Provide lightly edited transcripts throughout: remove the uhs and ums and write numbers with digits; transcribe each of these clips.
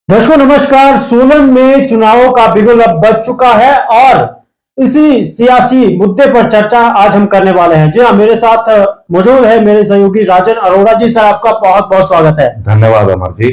दर्शकों नमस्कार। सोलन में चुनावों का बिगुल अब बज चुका है और इसी सियासी मुद्दे पर चर्चा आज हम करने वाले हैं। जी हाँ, मेरे साथ मौजूद है मेरे सहयोगी राजन अरोड़ा जी। सर, आपका बहुत बहुत स्वागत है। धन्यवाद अमर जी।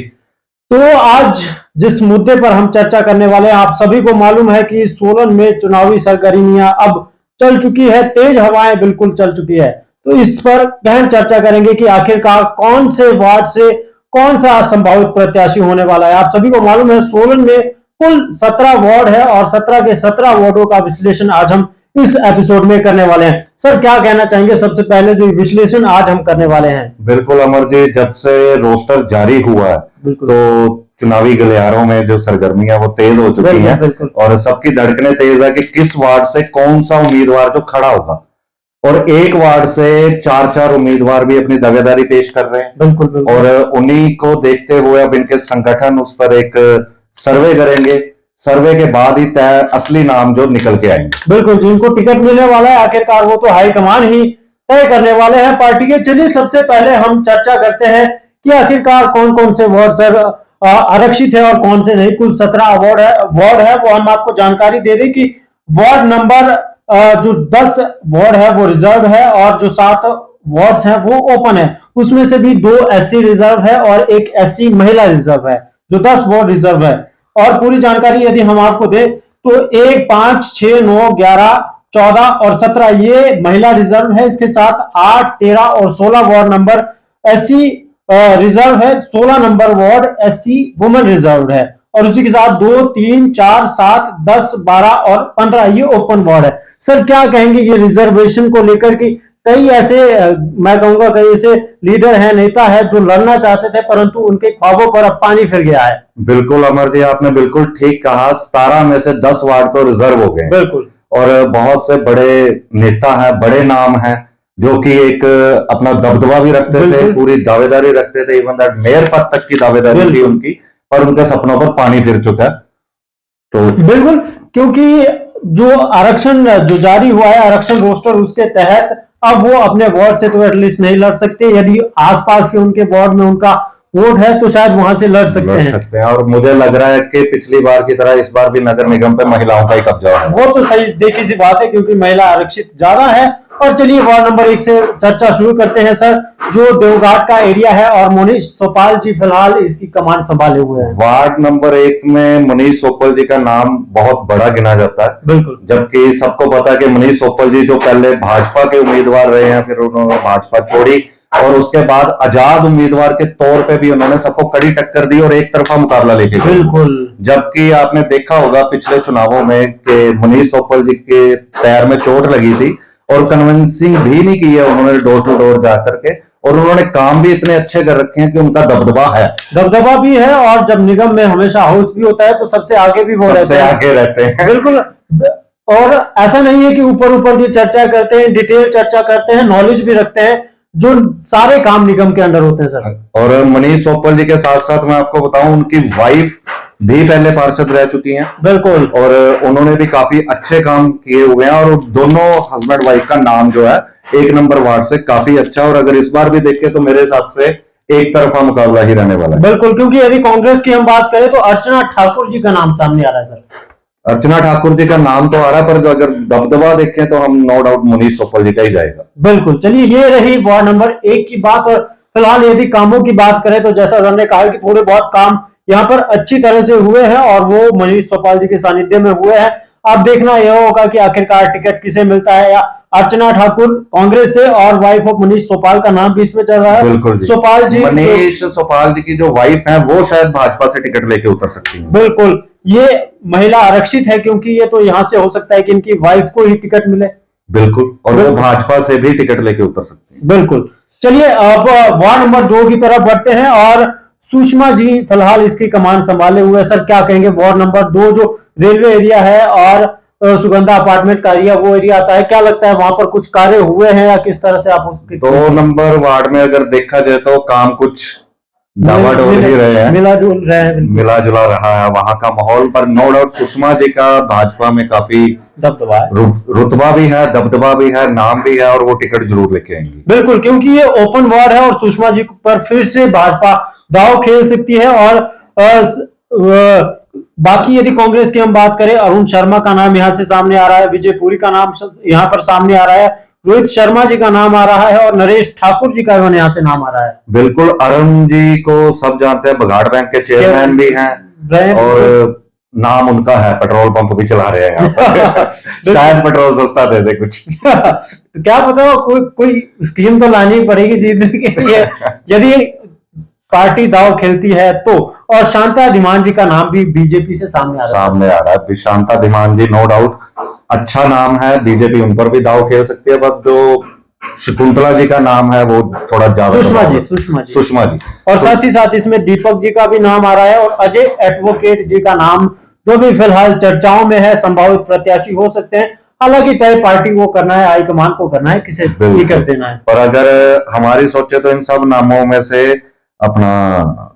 तो आज जिस मुद्दे पर हम चर्चा करने वाले हैं, आप सभी को मालूम है कि सोलन में चुनावी सरगर्मियां अब चल चुकी है, तेज हवाएं बिल्कुल चल चुकी है। तो इस पर गहन चर्चा करेंगे कि आखिरकार कौन से वार्ड से कौन सा संभावित प्रत्याशी होने वाला है। आप सभी को मालूम है सोलन में कुल 17 वार्ड है और 17 के 17 वार्डों का विश्लेषण आज हम इस एपिसोड में करने वाले हैं। सर, क्या कहना चाहेंगे सबसे पहले जो विश्लेषण आज हम करने वाले हैं? बिल्कुल अमर जी, जब से रोस्टर जारी हुआ है तो चुनावी गलियारों में जो सरगर्मियां वो तेज हो चुकी हैं और सबकी धड़कनें तेज है कि किस वार्ड से कौन सा उम्मीदवार जो खड़ा होगा। और एक वार्ड से चार चार उम्मीदवार भी अपनी दावेदारी पेश कर रहे हैं। बिल्कुल। और उन्हीं को देखते हुए अब इनके संगठन उस पर एक सर्वे करेंगे। सर्वे के बाद ही तय असली नाम जो निकल के आएंगे। बिल्कुल, जिनको टिकट मिलने वाला है आखिरकार वो तो हाईकमान ही तय करने वाले हैं पार्टी के। चलिए सबसे पहले हम चर्चा करते हैं कि आखिरकार कौन कौन से वार्ड सर आरक्षित है और कौन से नहीं। कुल 17 वार्ड है वो हम आपको जानकारी दे दें कि वार्ड नंबर जो 10 वार्ड है वो रिजर्व है और जो 7 वार्ड्स हैं वो ओपन है। उसमें से भी 2 SC रिजर्व है और एक SC महिला रिजर्व है, जो 10 वार्ड रिजर्व है। और पूरी जानकारी यदि हम आपको दें तो 1, 5, 6, 9, 11, 14 और 17 ये महिला रिजर्व है। इसके साथ 8, 13 और 16 वार्ड नंबर SC रिजर्व है। 16 number ward SC women reserve है और उसी के साथ 2, 3, 4, 7, 10, 12 और 15 ये ओपन वार्ड है। सर, क्या कहेंगे ये रिजर्वेशन को लेकर कि कई ऐसे मैं कहूंगा कई ऐसे लीडर हैं, नेता है जो लड़ना चाहते थे परंतु उनके ख्वाबों पर अब पानी फिर गया है। बिल्कुल अमर जी, आपने बिल्कुल ठीक कहा। 17 में से 10 वार्ड तो रिजर्व हो गए। बिल्कुल। और बहुत से बड़े नेता हैं, बड़े नाम हैं जो कि एक अपना दबदबा भी रखते थे, पूरी दावेदारी रखते थे। इवन दैट मेयर पद तक की दावेदारी थी उनकी, पर उनके सपनों पर पानी फिर चुका है। तो बिल्कुल, क्योंकि जो आरक्षण जो जारी हुआ है आरक्षण रोस्टर, उसके तहत अब वो अपने वार्ड से तो एटलीस्ट नहीं लड़ सकते। यदि आसपास के उनके वार्ड में उनका वोट है तो शायद वहां से लड़ सकते हैं। और मुझे लग रहा है कि पिछली बार की तरह इस बार भी नगर निगम पे महिलाओं का ही कब्जा है। वो तो सही देखी सी बात है क्योंकि महिला आरक्षित ज्यादा है। और चलिए वार्ड नंबर 1 से चर्चा शुरू करते हैं सर, जो देवघाट का एरिया है और मनीष सोपाल जी फिलहाल इसकी कमान संभाले हुए हैं। वार्ड नंबर 1 में मनीष सोपल जी का नाम बहुत बड़ा गिना जाता है। बिल्कुल। जबकि सबको पता है कि मनीष सोपल जी जो पहले भाजपा के उम्मीदवार रहे हैं, फिर उन्होंने भाजपा छोड़ी और उसके बाद आजाद उम्मीदवार के तौर पे भी उन्होंने सबको कड़ी टक्कर दी और एक तरफा मुकाबला लेके गए। बिल्कुल। जबकि आपने देखा होगा पिछले चुनावों में कि मनीष सोपल जी के पैर में चोट लगी थी और कन्विंसिंग भी नहीं की है उन्होंने डोर टू डोर जाकर के। और उन्होंने काम भी इतने अच्छे कर रखे हैं कि उनका दबदबा भी है और जब निगम में हमेशा हाउस भी होता है तो सबसे आगे भी वो रहते हैं। बिल्कुल। और ऐसा नहीं है कि ऊपर ऊपर की चर्चा करते हैं, डिटेल चर्चा करते हैं, नॉलेज भी रखते हैं, जो सारे काम निगम के अंडर होते हैं सर। और मनीष सोपल जी के साथ साथ मैं आपको बताऊं उनकी वाइफ भी पहले पार्षद रह चुकी हैं। बिल्कुल। और उन्होंने भी काफी अच्छे काम किए हुए हैं और दोनों हस्बैंड वाइफ का नाम जो है 1 नंबर वार्ड से काफी अच्छा। और अगर इस बार भी देखें तो मेरे हिसाब से एक तरफा मुकाबला ही रहने वाला है। बिल्कुल, क्योंकि यदि कांग्रेस की हम बात करें तो अर्चना ठाकुर जी का नाम सामने आ रहा है सर। अर्चना ठाकुर जी का नाम तो आ रहा है, पर अगर दबदबा देखें तो हम नो डाउट मनीष सोपल जी का ही जाएगा। बिल्कुल। चलिए, ये रही वार्ड नंबर 1 की बात। और फिलहाल यदि कामों की बात करें तो जैसा हमने कहा कि थोड़े बहुत काम यहाँ पर अच्छी तरह से हुए हैं और वो मनीष सोपाल जी के सानिध्य में हुए हैं। अब देखना यह होगा कि आखिरकार टिकट किसे मिलता है। या अर्चना ठाकुर कांग्रेस से और वाइफ ऑफ मनीष सोपाल का नाम भी इसमें चल रहा है। बिल्कुल जी। सोपाल जी, मनीष सोपाल जी की जो वाइफ है वो शायद भाजपा से टिकट लेके उतर सकती है। बिल्कुल, ये महिला आरक्षित है क्योंकि ये तो यहां से हो सकता है कि इनकी वाइफ को ही टिकट मिले। बिल्कुल। और वो भाजपा से भी टिकट लेके उतर सकती है। बिल्कुल। चलिए अब वार्ड नंबर 2 की तरफ बढ़ते हैं और सुषमा जी फिलहाल इसकी कमान संभाले हुए। सर, क्या कहेंगे वार्ड नंबर 2 जो रेलवे एरिया है और सुगंधा अपार्टमेंट का एरिया वो एरिया आता है, क्या लगता है वहां पर कुछ कार्य हुए हैं या किस तरह से आप उसकी 2 नंबर वार्ड में अगर देखा जाए तो काम कुछ डावाडोल ही रहे हैं, मिला जुला रहा है वहां का माहौल। पर नो डाउट सुषमा जी का भाजपा में काफी दबदबा है, रुतबा भी है, दबदबा भी है, नाम भी है और वो टिकट जरूर लेके आएंगी। बिल्कुल, क्योंकि ये ओपन वार्ड है और सुषमा जी पर फिर से भाजपा दाव खेल सकती है। और बाकी यदि कांग्रेस की हम बात करें, अरुण शर्मा का नाम यहां से सामने आ रहा है, विजय पुरी का नाम यहां पर सामने आ रहा है, रोहित शर्मा जी का नाम आ रहा है और नरेश ठाकुर जी का यहाँ से नाम आ रहा है। बिल्कुल, अरुण जी को सब जानते हैं, बघाड़ बैंक के चेयरमैन भी हैं और नाम उनका है, पेट्रोल पंप भी चला रहे हैं यहाँ पर। शायद पेट्रोल सस्ता दे दे कुछ। तो क्या पता कोई स्कीम तो लानी पड़ेगी जीतने के लिए यदि पार्टी दाव खेलती है तो। और शांता धीमान जी का नाम भी बीजेपी से सामने आ रहा है। शांता धीमान जी नो डाउट अच्छा नाम है, बीजेपी उन पर भी दाव खेल सकती है, बट जो शकुंतला जी का नाम है वो थोड़ा ज्यादा। सुषमा जी और साथ ही साथ इसमें दीपक जी का भी नाम आ रहा है और अजय एडवोकेट जी का नाम जो भी फिलहाल चर्चाओं में है, संभावित प्रत्याशी हो सकते हैं। हालांकि तय पार्टी को करना है, हाईकमान को करना है, किसे कर देना है। और अगर हमारी सोचे तो इन सब नामों में से अपना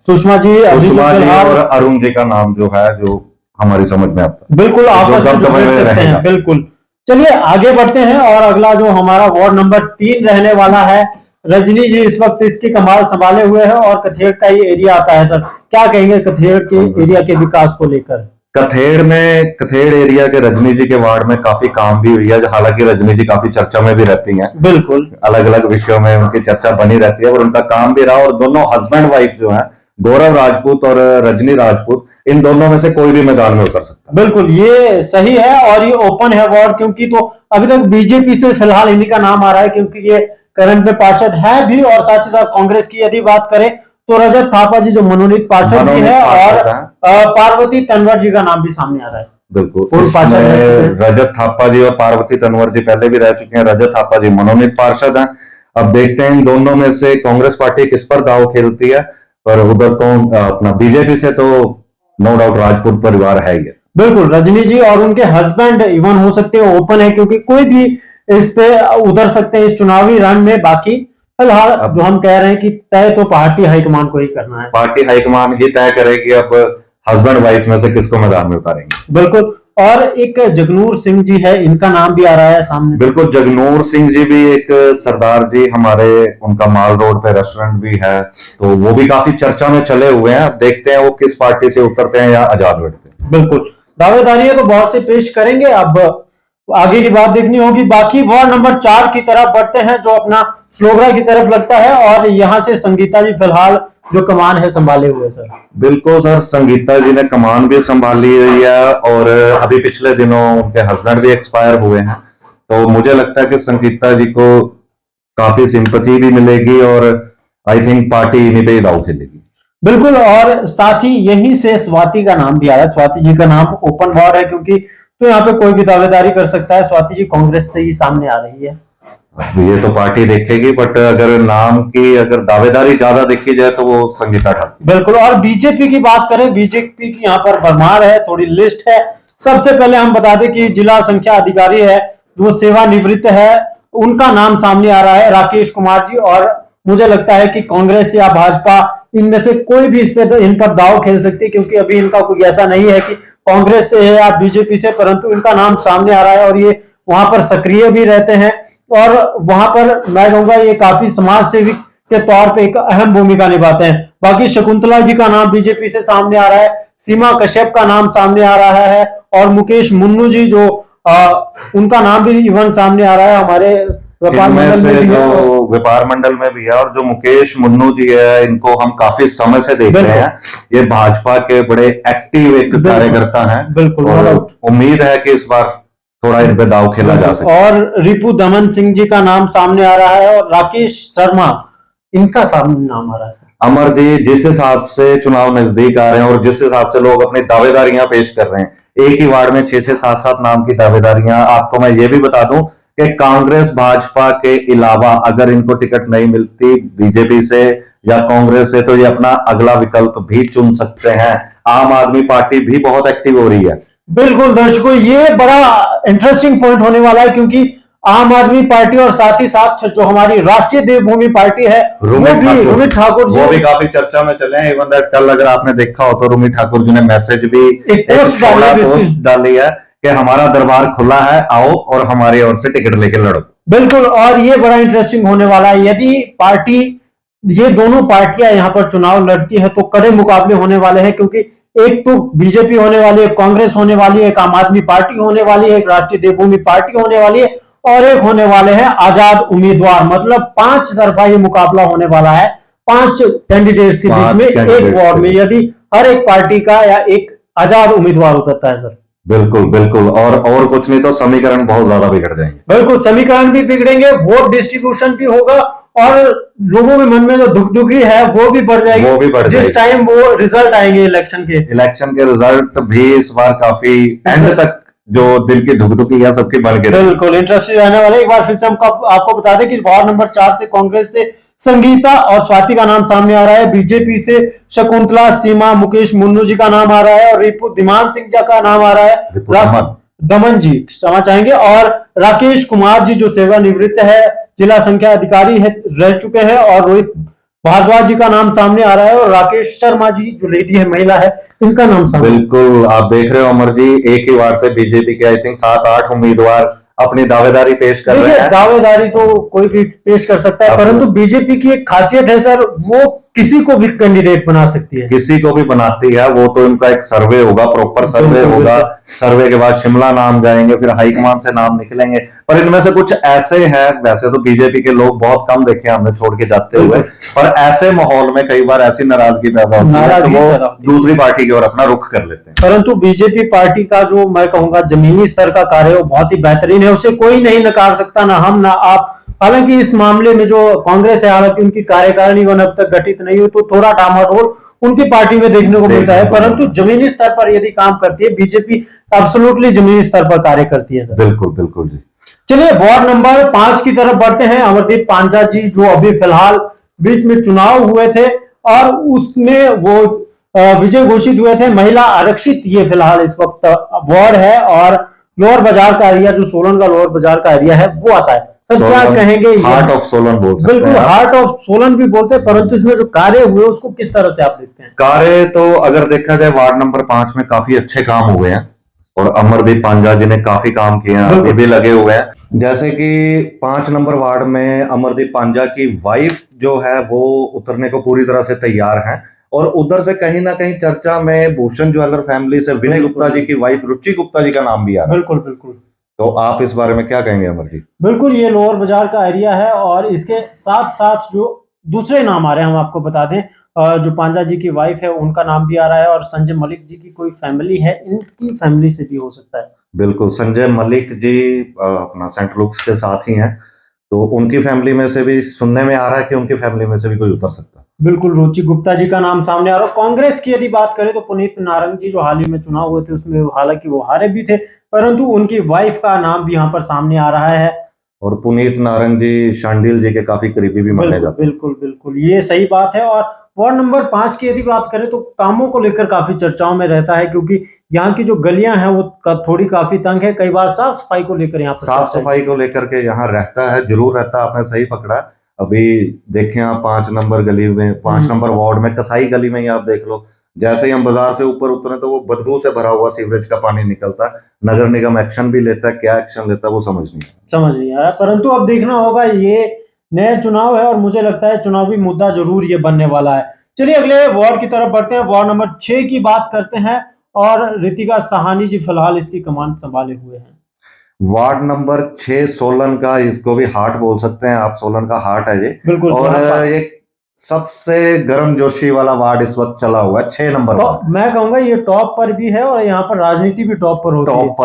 सुषमा जी और अरुण जी का नाम जो है, जो हमारी समझ में आता है, बिल्कुल आपस में सकते हैं। बिल्कुल, चलिए आगे बढ़ते हैं और अगला जो हमारा वार्ड नंबर 3 रहने वाला है, रजनी जी इस वक्त इसकी कमाल संभाले हुए है और कथेड़ का ही एरिया आता है। सर क्या कहेंगे कथेड़ के एरिया के विकास को लेकर? कथेड़ एरिया के रजनी जी के वार्ड में काफी काम भी हुई है, हालांकि रजनी जी काफी चर्चा में भी रहती हैं। बिल्कुल, अलग अलग विषयों में उनकी चर्चा बनी रहती है और उनका काम भी रहा। और दोनों हस्बैंड वाइफ जो है, गौरव राजपूत और रजनी राजपूत, इन दोनों में से कोई भी मैदान में उतर सकता है। बिल्कुल, ये सही है और ये ओपन है वार्ड, क्योंकि तो अभी तक बीजेपी से फिलहाल इन्हीं का नाम आ रहा है, क्योंकि ये करंट में पार्षद है भी। और साथ ही साथ कांग्रेस की यदि बात करें तो रजत थापा जी जो मनोनीत पार्षद भी है और पार्वती तनवर जी का नाम भी सामने आ रहा है। बिल्कुल, रजत थापा जी और पार्वती तनवर जी पहले भी रह चुके हैं। रजत थापा जी मनोनीत पार्षद हैं। अब देखते हैं इन दोनों में से कांग्रेस पार्टी किस पर दाव खेलती है। पर उधर कौन अपना बीजेपी से तो नो डाउट राजपूत परिवार है ही। बिल्कुल, रजनी जी और उनके हस्बैंड इवन हो सकते हैं, ओपन है, क्योंकि कोई भी इस पे उतर सकते हैं इस चुनावी रण में। बाकी फिलहाल जो हम कह रहे हैं कि तय तो पार्टी हाईकमान को ही करना है, पार्टी हाईकमान ही तय करेगी अब हस्बैंड वाइफ में से किसको मैदान में उतारेंगे। बिल्कुल, और एक जगनूर सिंह जी है, इनका नाम भी आ रहा है सामने। बिल्कुल, जगनूर सिंह जी भी एक सरदार जी हमारे, उनका माल रोड पे रेस्टोरेंट भी है, तो वो भी काफी चर्चा में चले हुए हैं। अब देखते हैं वो किस पार्टी से उतरते हैं या आजाद लड़ते हैं। बिल्कुल, दावेदारी तो बहुत से पेश करेंगे, अब आगे की बात देखनी होगी। बाकी वार्ड नंबर 4 की तरफ बढ़ते हैं, जो अपना स्लोगरा की तरफ लगता है, और यहाँ से संगीता जी फिलहाल जो कमान है संभाले हुए। सर बिल्कुल सर, संगीता जी ने कमान भी संभाली हुई है और अभी पिछले दिनों उनके हस्बैंड भी एक्सपायर हुए हैं, तो मुझे लगता है कि संगीता जी को काफी सिंपैथी भी मिलेगी और आई थिंक पार्टी इन्हीं पे ही दाव खेलेगी। बिल्कुल, और साथ ही यहीं से स्वाति का नाम भी आ रहा है। स्वाति जी का नाम ओपन वार्ड है, क्योंकि तो यहाँ पे कोई भी दावेदारी कर सकता है। स्वाति जी कांग्रेस से ही सामने आ रही है। ये तो पार्टी देखेगी, बट अगर नाम की अगर दावेदारी ज्यादा देखी जाए तो वो संगीता ठाकुर। बिल्कुल, और बीजेपी की बात करें, बीजेपी की यहाँ पर भरमार है, थोड़ी लिस्ट है। सबसे पहले हम बता दें कि जिला संख्या अधिकारी है जो सेवानिवृत्त है, उनका नाम सामने आ रहा है, राकेश कुमार जी। और मुझे लगता है कि कांग्रेस या भाजपा इनमें से कोई भी इन पर दाव खेल सकती है, क्योंकि अभी इनका कोई ऐसा नहीं है कि कांग्रेस से है या बीजेपी से, परंतु इनका नाम सामने आ रहा है और ये वहां पर सक्रिय भी रहते हैं। और वहां पर मैं कहूंगा ये काफी समाज सेवी के तौर पे एक अहम भूमिका निभाते हैं। बाकी शकुंतला जी का नाम बीजेपी से सामने आ रहा है, सीमा कश्यप का नाम सामने आ रहा है, और मुकेश मुन्नू जी जो उनका नाम भी इवन सामने आ रहा है, हमारे व्यापार मंडल में भी है। व्यापार मंडल में भी है। और जो मुकेश मुन्नू जी है, इनको हम काफी समय से देख रहे हैं, ये भाजपा के बड़े एक्टिव एक कार्यकर्ता हैं। बिल्कुल, उम्मीद है कि इस बार थोड़ा इन पे दाव खेला जा सके। और रिपु दमन सिंह जी का नाम सामने आ रहा है, और राकेश शर्मा इनका सामने नाम आ रहा है। अमर जी, जिस हिसाब से चुनाव नजदीक आ रहे हैं और जिस हिसाब से लोग अपनी दावेदारियां पेश कर रहे हैं, एक ही वार्ड में 6-6, 7-7 नाम की दावेदारियां। आपको मैं ये भी बता दूं कि कांग्रेस भाजपा के अलावा अगर इनको टिकट नहीं मिलती बीजेपी से या कांग्रेस से, तो ये अपना अगला विकल्प भी चुन सकते हैं। आम आदमी पार्टी भी बहुत एक्टिव हो रही है। बिल्कुल दर्शकों, ये बड़ा इंटरेस्टिंग पॉइंट होने वाला है, क्योंकि आम आदमी पार्टी और साथ ही साथ जो हमारी राष्ट्रीय देवभूमि पार्टी है, रूमी ठाकुर जी, वो भी काफी चर्चा में चले हैं। इवन दैट कल अगर आपने देखा हो तो रूमी ठाकुर जी ने मैसेज भी एक पोस्ट डाली है कि हमारा दरबार खुला है, आओ और हमारी ओर से टिकट लेके लड़ो। बिल्कुल, और ये बड़ा इंटरेस्टिंग होने वाला है। यदि पार्टी, ये दोनों पार्टियां यहाँ पर चुनाव लड़ती है तो कड़े मुकाबले होने वाले हैं, क्योंकि एक तो बीजेपी होने वाली है, कांग्रेस होने वाली है, एक आम आदमी पार्टी होने वाली है, एक राष्ट्रीय देवभूमि पार्टी होने वाली है और एक होने वाले हैं आजाद उम्मीदवार। मतलब 5 तरफा ये मुकाबला होने वाला है 5 कैंडिडेट्स के बीच में एक वार्ड में, यदि हर एक पार्टी का या एक आजाद उम्मीदवार उतरता है सर। बिल्कुल बिल्कुल, और कुछ नहीं तो समीकरण बहुत ज्यादा बिगड़ जाएंगे। बिल्कुल, समीकरण भी बिगड़ेंगे, वोट डिस्ट्रीब्यूशन भी होगा और लोगों के मन में जो दुखी है वो भी बढ़ जाएगी, वो भी बढ़ जिस टाइम वो रिजल्ट आएंगे इलेक्शन के रिजल्ट भी इस बार काफी एंड तक जो दिल की धुकधुकी है सबकी बढ़ गई। बिल्कुल इंटरेस्टिंग रहने वाला है। एक बार फिर से हम आपको बता दें कि वार्ड नंबर 4 से कांग्रेस से संगीता और स्वाति का नाम सामने आ रहा है, बीजेपी से शकुंतला, सीमा, मुकेश मुन्नू जी का नाम आ रहा है और रिपु दिमान सिंह जी का नाम आ रहा है, दमन जी क्षमा चाहेंगे, और राकेश कुमार जी जो सेवानिवृत्त है, जिला संख्या अधिकारी है, रह चुके हैं, और रोहित भारद्वाज जी का नाम सामने आ रहा है और राकेश शर्मा जी जो लेडी है, महिला है, इनका नाम सामने। बिल्कुल, आप देख रहे हो अमर जी, एक ही वार्ड से बीजेपी के आई थिंक 7-8 उम्मीदवार अपनी दावेदारी पेश कर रहे हैं। दावेदारी तो कोई भी पेश कर सकता है, परंतु बीजेपी की एक खासियत है सर, वो किसी को भी कैंडिडेट बना सकती है, किसी को भी बनाती है। वो तो इनका एक सर्वे होगा, प्रॉपर सर्वे होगा, सर्वे के बाद शिमला नाम जाएंगे, फिर हाईकमान से नाम निकलेंगे। पर इनमें से कुछ ऐसे हैं, वैसे तो बीजेपी के लोग बहुत कम देखे हमने छोड़ के जाते हुए, पर ऐसे माहौल में कई बार ऐसी नाराजगी पैदा होती है तो वो दूसरी पार्टी की ओर अपना रुख कर लेते हैं। परंतु बीजेपी पार्टी का जो मैं कहूंगा जमीनी स्तर का कार्य वो बहुत ही बेहतरीन है, उसे कोई नहीं नकार सकता, ना हम ना आप। हालांकि इस मामले में जो कांग्रेस है, हालांकि उनकी कार्यकारिणी अब तक गठित नहीं हुई तो थोड़ा डामाडोल उनकी पार्टी में देखने को मिलता है, परंतु जमीनी स्तर पर यदि काम करती है बीजेपी, एब्सोल्युटली जमीनी स्तर पर कार्य करती है सर। बिल्कुल बिल्कुल जी। चलिए वार्ड नंबर 5 की तरफ बढ़ते हैं। अमरदीप पांजा जी जो अभी फिलहाल बीच में चुनाव हुए थे और उसमें वो विजय घोषित हुए थे, महिला आरक्षित ये फिलहाल इस वक्त वार्ड है और लोअर बाजार का एरिया, जो सोलन का लोअर बाजार का एरिया है वो आता है। सर क्या कहेंगे? हार्ट ऑफ सोलन बोल सकते हैं। बिल्कुल हार्ट ऑफ सोलन भी बोलते हैं, परंतु इसमें जो कार्य हुए उसको किस तरह से आप देखते हैं? कार्य तो अगर देखा जाए वार्ड नंबर 5 में काफी अच्छे काम हुए हैं और अमरदीप पांजा जी ने काफी काम किए हैं, अभी भी लगे हुए हैं। जैसे कि 5 नंबर वार्ड में अमरदीप पांजा की वाइफ जो है वो उतरने को पूरी तरह से तैयार है और उधर से कहीं ना कहीं चर्चा में भूषण ज्वेलर फैमिली से विनय गुप्ता जी की वाइफ रुचि गुप्ता जी का नाम भी आ रहा है। बिल्कुल बिल्कुल। तो आप इस बारे में क्या कहेंगे अमर जी? बिल्कुल, ये लोअर बाजार का एरिया है और इसके साथ साथ जो दूसरे नाम आ रहे हैं हम आपको बता दें, जो पांजा जी की वाइफ है उनका नाम भी आ रहा है और संजय मलिक जी की कोई फैमिली है, इनकी फैमिली से भी हो सकता है। बिल्कुल, संजय मलिक जी अपना सेंट लुक्स के साथ ही हैं, तो उनकी फैमिली में से भी सुनने में आ रहा है कि उनकी फैमिली में से भी कोई उतर सकता है। बिल्कुल, रुचि गुप्ता जी का नाम सामने आ रहा है। कांग्रेस की यदि बात करें तो पुनीत नारंग जी जो हाल ही में चुनाव हुए थे उसमें हालांकि वो हारे भी थे, परंतु उनकी वाइफ का नाम भी यहाँ पर सामने आ रहा है। और पुनीत नारंग जी शांडिल जी के काफी करीबी भी माने जाते हैं। बिल्कुल बिल्कुल, ये सही बात है। और वार्ड नंबर 5 की यदि बात करें तो कामों को लेकर काफी चर्चाओं में रहता है, क्योंकि यहाँ की जो गलियां हैं वो थोड़ी काफी तंग है, कई बार साफ सफाई को लेकर यहाँ पर साफ सफाई को लेकर के यहाँ रहता है, जरूर रहता है, आपने सही पकड़ा। अभी देखें आप 5 नंबर गली में, 5 नंबर वार्ड में कसाई गली में ही आप देख लो, जैसे ही हम बाजार से ऊपर उतरे तो वो बदबू से भरा हुआ सीवरेज का पानी निकलता है। नगर निगम एक्शन भी लेता है, क्या एक्शन लेता है वो समझ नहीं आ रहा, परंतु अब देखना होगा, ये नया चुनाव है और मुझे लगता है चुनावी मुद्दा जरूर ये बनने वाला है। चलिए अगले वार्ड की तरफ बढ़ते हैं, वार्ड नंबर 6 की बात करते हैं और रितिका साहानी जी फिलहाल इसकी कमान संभाले हुए हैं। वार्ड नंबर 6 सोलन का, इसको भी हार्ट बोल सकते हैं आप, सोलन का हार्ट है ये। बिल्कुल, और ये सबसे गर्मजोशी वाला वार्ड इस वक्त चला हुआ है, 6 नंबर वार्ड। मैं कहूंगा ये टॉप पर भी है और यहाँ पर राजनीति भी टॉप पर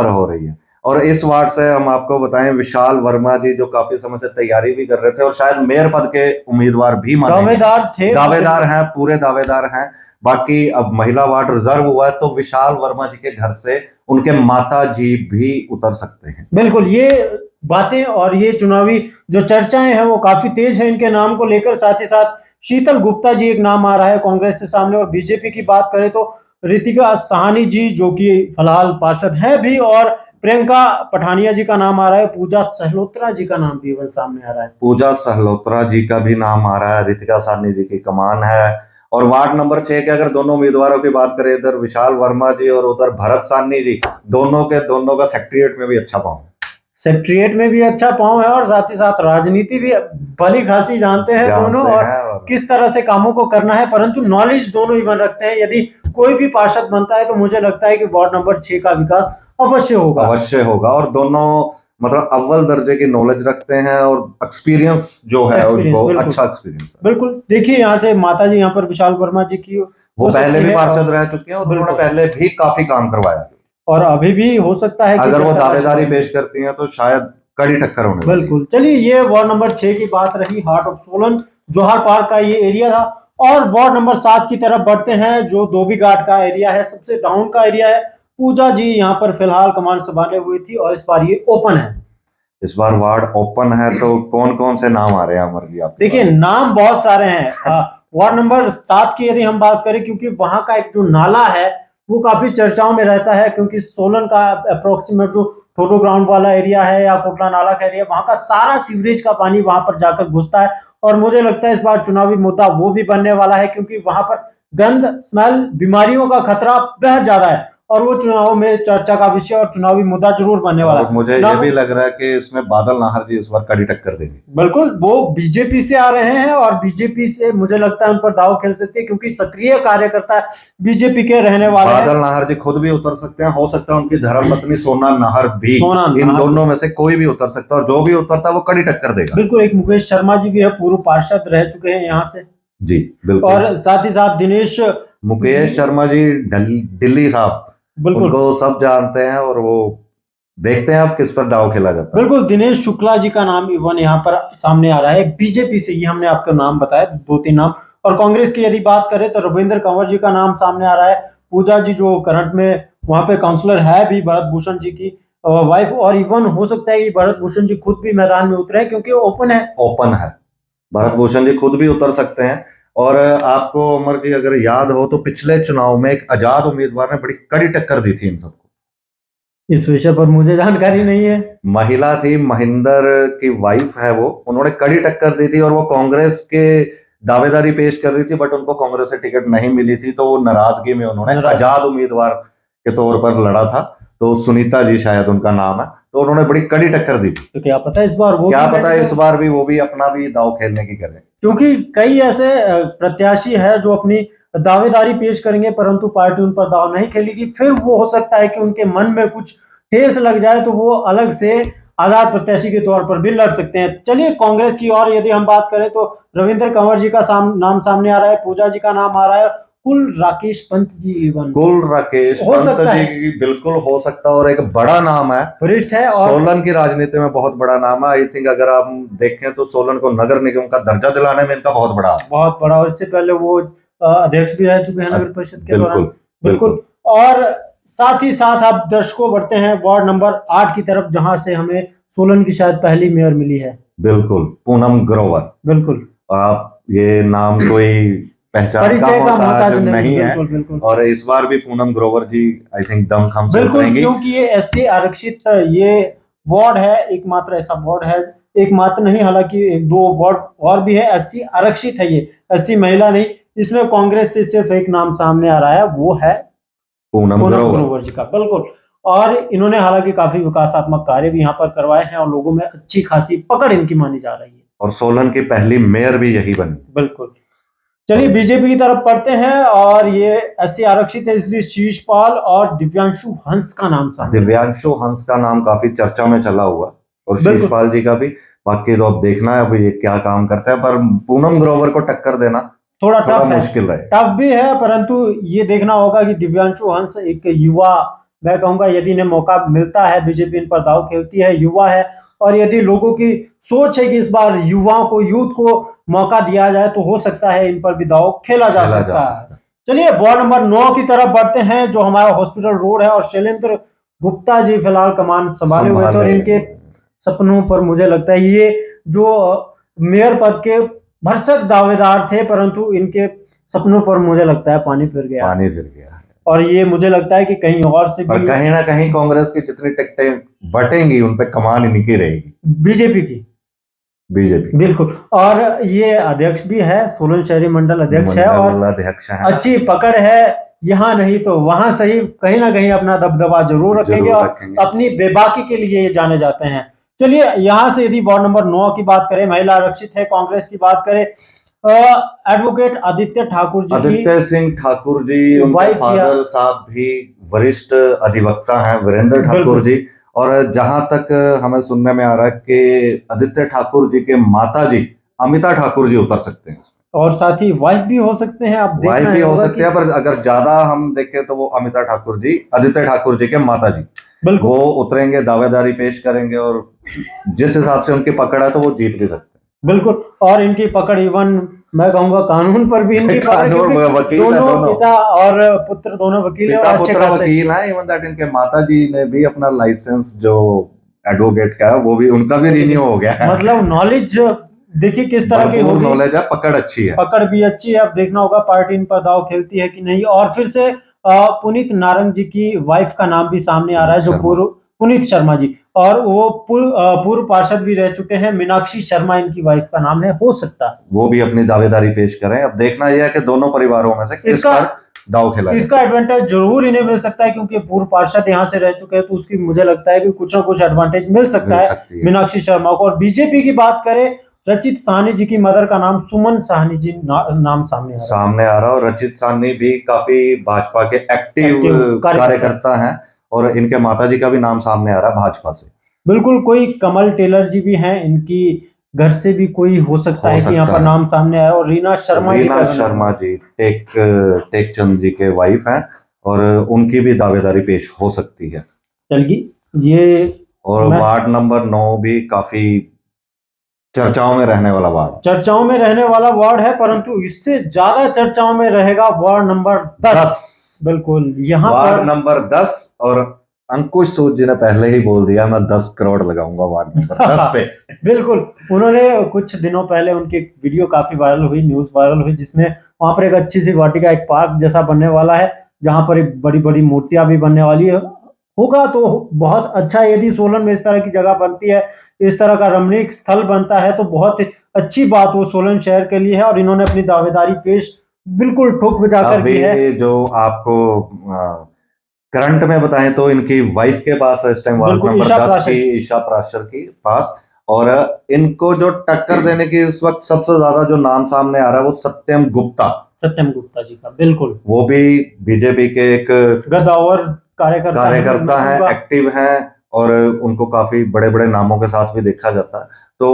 हो रही है। और इस वार्ड से हम आपको बताएं, विशाल वर्मा जी जो काफी समय से तैयारी भी कर रहे थे और शायद मेयर पद के उम्मीदवार भी दावेदार हैं, पूरे दावेदार हैं। बाकी अब महिला वार्ड रिजर्व हुआ है तो विशाल वर्मा जी के घर से उनके माता जी भी उतर सकते हैं। बिल्कुल, ये बातें और ये चुनावी जो चर्चाएं हैं वो काफी तेज है इनके नाम को लेकर। साथ ही साथ शीतल गुप्ता जी एक नाम आ रहा है कांग्रेस से सामने, और बीजेपी की बात करें तो रितिका साहानी जी जो कि फिलहाल पार्षद है भी, और प्रियंका पठानिया जी का नाम आ रहा है, पूजा सहलोत्रा जी का नाम भी सामने आ रहा है। पूजा सहलोत्रा जी का भी नाम आ रहा है, रितिका साहनी जी की कमान है। और वार्ड नंबर 6 के अगर दोनों उम्मीदवारों की बात करें, इधर विशाल वर्मा जी और उधर भरत साहनी जी, दोनों का सेक्रेटरिएट में भी अच्छा पाऊं। सेक्रेटरिएट में भी अच्छा पाँव है और साथ ही साथ राजनीति भी भली खासी जानते हैं दोनों, और किस तरह से कामों को करना है, परंतु नॉलेज दोनों इवन रखते हैं। यदि कोई भी पार्षद बनता है तो मुझे लगता है कि वार्ड नंबर 6 का विकास अवश्य होगा। और दोनों मतलब अव्वल दर्जे की नॉलेज रखते हैं और एक्सपीरियंस जो है उनको अच्छा एक्सपीरियंस है। बिल्कुल, देखिए यहाँ से माता जी यहाँ पर विशाल वर्मा जी की वो पहले भी पार्षद रह चुके हैं और उन्होंने पहले भी काफी काम करवाया, और अभी भी हो सकता है कि अगर वो दावेदारी पेश करती हैं तो शायद कड़ी टक्कर होने वाली है। बिल्कुल। चलिए, ये वार्ड नंबर 6 की बात रही, हार्ट ऑफ सोलन जोहार पार्क का ये एरिया था। और वार्ड नंबर 7 की तरफ बढ़ते हैं, जो धोबी घाट का एरिया है, सबसे डाउन का एरिया है। पूजा जी यहाँ पर फिलहाल कमान संभाले हुई थी और इस बार ये ओपन है। इस बार वार्ड ओपन है, तो कौन कौन से नाम आ रहे हैं अमर जी? आप देखिए, नाम बहुत सारे हैं। वार्ड नंबर 7 की यदि हम बात करें, क्योंकि वहां का एक जो नाला है वो काफी चर्चाओं में रहता है, क्योंकि सोलन का अप्रोक्सीमेट जो फोटो ग्राउंड वाला एरिया है या कोटला नाला का एरिया, वहां का सारा सीवरेज का पानी वहां पर जाकर घुसता है। और मुझे लगता है इस बार चुनावी मुद्दा वो भी बनने वाला है, क्योंकि वहां पर गंद, स्मेल, बीमारियों का खतरा बेहद ज्यादा है और वो चुनाव में चर्चा का विषय और चुनावी मुद्दा जरूर बनने वाला है। मुझे ये भी लग रहा है कि इसमें बादल नाहर जी इस बार कड़ी टक्कर देंगे। बिल्कुल, वो बीजेपी से आ रहे हैं और बीजेपी से मुझे लगता है उन पर दाव खेल सकते हैं, क्योंकि सक्रिय कार्यकर्ता बीजेपी के रहने वाले हैं। बादल नाहर जी खुद भी उतर सकते हैं, हो सकता है उनकी धर्मपत्नी सोना नाहर भी, इन दोनों में से कोई भी उतर सकता है और जो भी उतरता है वो कड़ी टक्कर देगा। बिल्कुल, एक मुकेश शर्मा जी भी है, पूर्व पार्षद रह चुके हैं यहाँ से जी, बिल्कुल। और साथ ही साथ दिनेश, मुकेश शर्मा जी दिल्ली साहब, उनको सब जानते हैं और वो देखते हैं अब किस पर दाव खेला जाता है। बिल्कुल, दिनेश शुक्ला जी का नाम इवन यहाँ पर सामने आ रहा है बीजेपी से, ये हमने आपको नाम बताया 2-3 नाम। और कांग्रेस की यदि बात करें तो रविंद्र कंवर जी का नाम सामने आ रहा है। पूजा जी जो करंट में वहां पे काउंसलर है भी भरत भूषण जी की वाइफ, और इवन हो सकता है कि भरत भूषण जी खुद भी मैदान में उतरे, क्योंकि ओपन है। भरत भूषण जी खुद भी उतर सकते हैं। और आपको अमर जी अगर याद हो तो पिछले चुनाव में एक आजाद उम्मीदवार ने बड़ी कड़ी टक्कर दी थी इन सबको। इस विषय पर मुझे जानकारी नहीं है। महिला थी, महेंद्र की वाइफ है वो, उन्होंने कड़ी टक्कर दी थी और वो कांग्रेस के दावेदारी पेश कर रही थी, बट उनको कांग्रेस से टिकट नहीं मिली थी, तो वो नाराजगी में उन्होंने आजाद उम्मीदवार के तौर पर लड़ा था। तो सुनीता जी शायद उनका नाम है, तो उन्होंने बड़ी कड़ी टक्कर दी थी। तो क्या पता इस बार वो भी अपना भी दाव खेलने की करें, क्योंकि कई ऐसे प्रत्याशी है जो अपनी दावेदारी पेश करेंगे परंतु पार्टी उन पर दाव नहीं खेलेगी। फिर वो हो सकता है कि उनके मन में कुछ ठेस लग जाए तो वो अलग से आजाद प्रत्याशी के तौर पर भी लड़ सकते हैं। चलिए, कांग्रेस की और यदि हम बात करें तो रविंद्र कंवर जी का नाम सामने आ रहा है, पूजा जी का नाम आ रहा है, कुल राकेश पंत जी बिल्कुल हो सकता है और एक बड़ा नाम है, वरिष्ठ है और सोलन की राजनीति में बहुत बड़ा नाम है। आई थिंक अगर आप देखें तो सोलन को नगर निगम का दर्जा दिलाने में इनका बहुत बड़ा, और इससे पहले वो अध्यक्ष भी रह चुके हैं नगर परिषद के दौरान। बिल्कुल। और साथ ही साथ आप दर्शकों बढ़ते हैं वार्ड नंबर 8 की तरफ, जहां से हमें सोलन की शायद पहली मेयर मिली है। बिल्कुल, पूनम ग्रोवर। बिल्कुल, और आप ये नाम कोई पहचान का मोहताज नहीं है। बिल्कुल। और इस बार भी पूनम ग्रोवर जी आई थिंक दमखम से उतरेंगी, क्योंकि ये एससी आरक्षित ये वार्ड है, एकमात्र ऐसा वार्ड है, एकमात्र नहीं हालांकि 1-2 वार्ड और भी है, एससी आरक्षित है, ये एससी महिला नहीं। इसमें कांग्रेस से सिर्फ एक नाम सामने आ रहा है, वो है पूनम ग्रोवर जी का। बिल्कुल, और इन्होंने हालांकि काफी विकासात्मक कार्य भी यहाँ पर करवाए हैं और लोगों में अच्छी खासी पकड़ इनकी मानी जा रही है, और सोलन की पहली मेयर भी यही बनी। बिल्कुल। चलिए, बीजेपी की तरफ पढ़ते हैं और ये एससी आरक्षित है, इसलिए शीशपाल और दिव्यांशु हंस का नाम काफी चर्चा में चला हुआ, और शीशपाल जी का भी। बाकी तो अब देखना है अभी ये क्या काम करता है, पर पूनम ग्रोवर को टक्कर देना थोड़ा मुश्किल है, टफ भी है, परंतु ये देखना होगा कि दिव्यांशु हंस एक युवा, मैं कहूंगा यदि इन्हें मौका मिलता है, बीजेपी इन पर दाव खेलती है, युवा है, और यदि लोगों की सोच है कि इस बार युवाओं को, यूथ को मौका दिया जाए, तो हो सकता है इन पर भी दाव खेला जा सकता है। चलिए, वार्ड नंबर 9 की तरफ बढ़ते हैं, जो हमारा हॉस्पिटल रोड है, और शैलेंद्र गुप्ता जी फिलहाल कमान संभाले हुए थे, और इनके सपनों पर मुझे लगता है ये जो मेयर पद के भरसक दावेदार थे, परंतु इनके सपनों पर मुझे लगता है पानी फिर गया। और ये मुझे लगता है कि कहीं और से भी, कहीं ना कहीं कांग्रेस की जितनी टिकटें बटेंगी उन पे कमान इन्हीं की रहेगी, बीजेपी की। बिल्कुल, और ये अध्यक्ष भी है, सोलन शहरी मंडल अध्यक्ष है, और अच्छी पकड़ है यहाँ नहीं तो वहां सही कहीं ना कहीं अपना दबदबा जरूर रखेंगे और अपनी बेबाकी के लिए ये जाने जाते हैं। चलिए यहाँ से यदि वार्ड नंबर 9 की बात करें, महिला आरक्षित है, कांग्रेस की बात करें, एडवोकेट आदित्य ठाकुर जी, आदित्य सिंह ठाकुर जी, उनके फादर साहब भी वरिष्ठ अधिवक्ता हैं, वीरेंद्र ठाकुर जी। और जहां तक हमें सुनने में आ रहा है कि आदित्य ठाकुर जी के माता जी अमिता ठाकुर जी उतर सकते हैं, और साथ ही वाइफ भी हो सकते हैं। अब वाइफ भी हो सकते हैं, पर अगर ज्यादा हम देखें तो वो अमिता ठाकुर जी, आदित्य ठाकुर जी के माता जी, बिल्कुल वो उतरेंगे, दावेदारी पेश करेंगे और जिस हिसाब से उनकी पकड़ है तो वो जीत भी सकते हैं। बिल्कुल, और इनकी पकड़ इवन मैं कहूंगा कानून पर भी इनकी पकड़, वकील दोनों पिता और पुत्र दोनों वकील हैं, पिता पुत्र वकील हैं। इवन दैट इनके माता जी ने भी अपना लाइसेंस जो एडवोकेट का है वो भी उनका भी रिन्यू हो गया है। मतलब नॉलेज देखिए किस तरह की होगी, नॉलेज है, पकड़ अच्छी है, पकड़ भी अच्छी है। अब देखना होगा पार्टी इन पर दाव खेलती है कि नहीं। और फिर से पुनीत नारंग जी की वाइफ का नाम भी सामने आ रहा है, जो पूर्व पुनीत शर्मा जी, और वो पूर्व पार्षद भी रह चुके हैं, मीनाक्षी शर्मा इनकी वाइफ का नाम है, हो सकता है वो भी अपनी दावेदारी पेश करें। अब देखना यह है कि दोनों परिवारों में से किस पर दाव खेला, इसका एडवांटेज जरूर इन्हें मिल सकता है, क्योंकि पूर्व पार्षद यहाँ से रह चुके हैं, तो उसकी मुझे लगता है कि कुछ ना कुछ एडवांटेज मिल सकता है मीनाक्षी शर्मा को। और बीजेपी की बात करें, रचित साहनी जी की मदर का नाम सुमन साहनी जी नाम सामने आ रहा है। और रचित साहनी भी काफी भाजपा के एक्टिव कार्यकर्ता हैं, और इनके माताजी का भी नाम सामने आ रहा है भाजपा से। बिल्कुल, कोई कमल टेलर जी भी हैं, इनकी घर से भी कोई हो सकता है कि यहाँ पर नाम सामने आया। और रीना शर्मा जी टेक चंद जी के वाइफ हैं, और उनकी भी दावेदारी पेश हो सकती है। चलिए ये, और वार्ड नंबर 9 भी काफी चर्चाओं में रहने वाला वार्ड है, परंतु इससे ज्यादा चर्चाओं में रहेगा वार्ड नंबर 10। बिल्कुल, यहाँ वार्ड नंबर 10, और अंकुश सूद जी ने पहले ही बोल दिया मैं 10 करोड़ लगाऊंगा वार्ड नंबर 10 पे। बिल्कुल, उन्होंने कुछ दिनों पहले उनकी वीडियो काफी वायरल हुई, न्यूज वायरल हुई, जिसमें वहां पर एक अच्छी सी वाटिका, एक पार्क जैसा बनने वाला है, जहां पर एक बड़ी बड़ी मूर्तियां भी बनने वाली है। होगा तो बहुत अच्छा, यदि सोलन में इस तरह की जगह बनती है, इस तरह का रमणीक स्थल बनता है, तो बहुत अच्छी बात वो सोलन शहर के लिए है। और इन्होंने अपनी दावेदारी पेश बिल्कुल ठोक बजाकर की है। जो आपको करंट में बताएं तो इनकी वाइफ के पास है इस टाइम वार्ड नंबर 10 की, ईशा प्राशर की पास। और इनको जो टक्कर देने की इस वक्त सबसे ज्यादा जो नाम सामने आ रहा है वो सत्यम गुप्ता जी का, बिल्कुल वो भी बीजेपी के एक गदावर कार्यकर्ता हैं, एक्टिव हैं, और उनको काफी बड़े बड़े नामों के साथ भी देखा जाता है। तो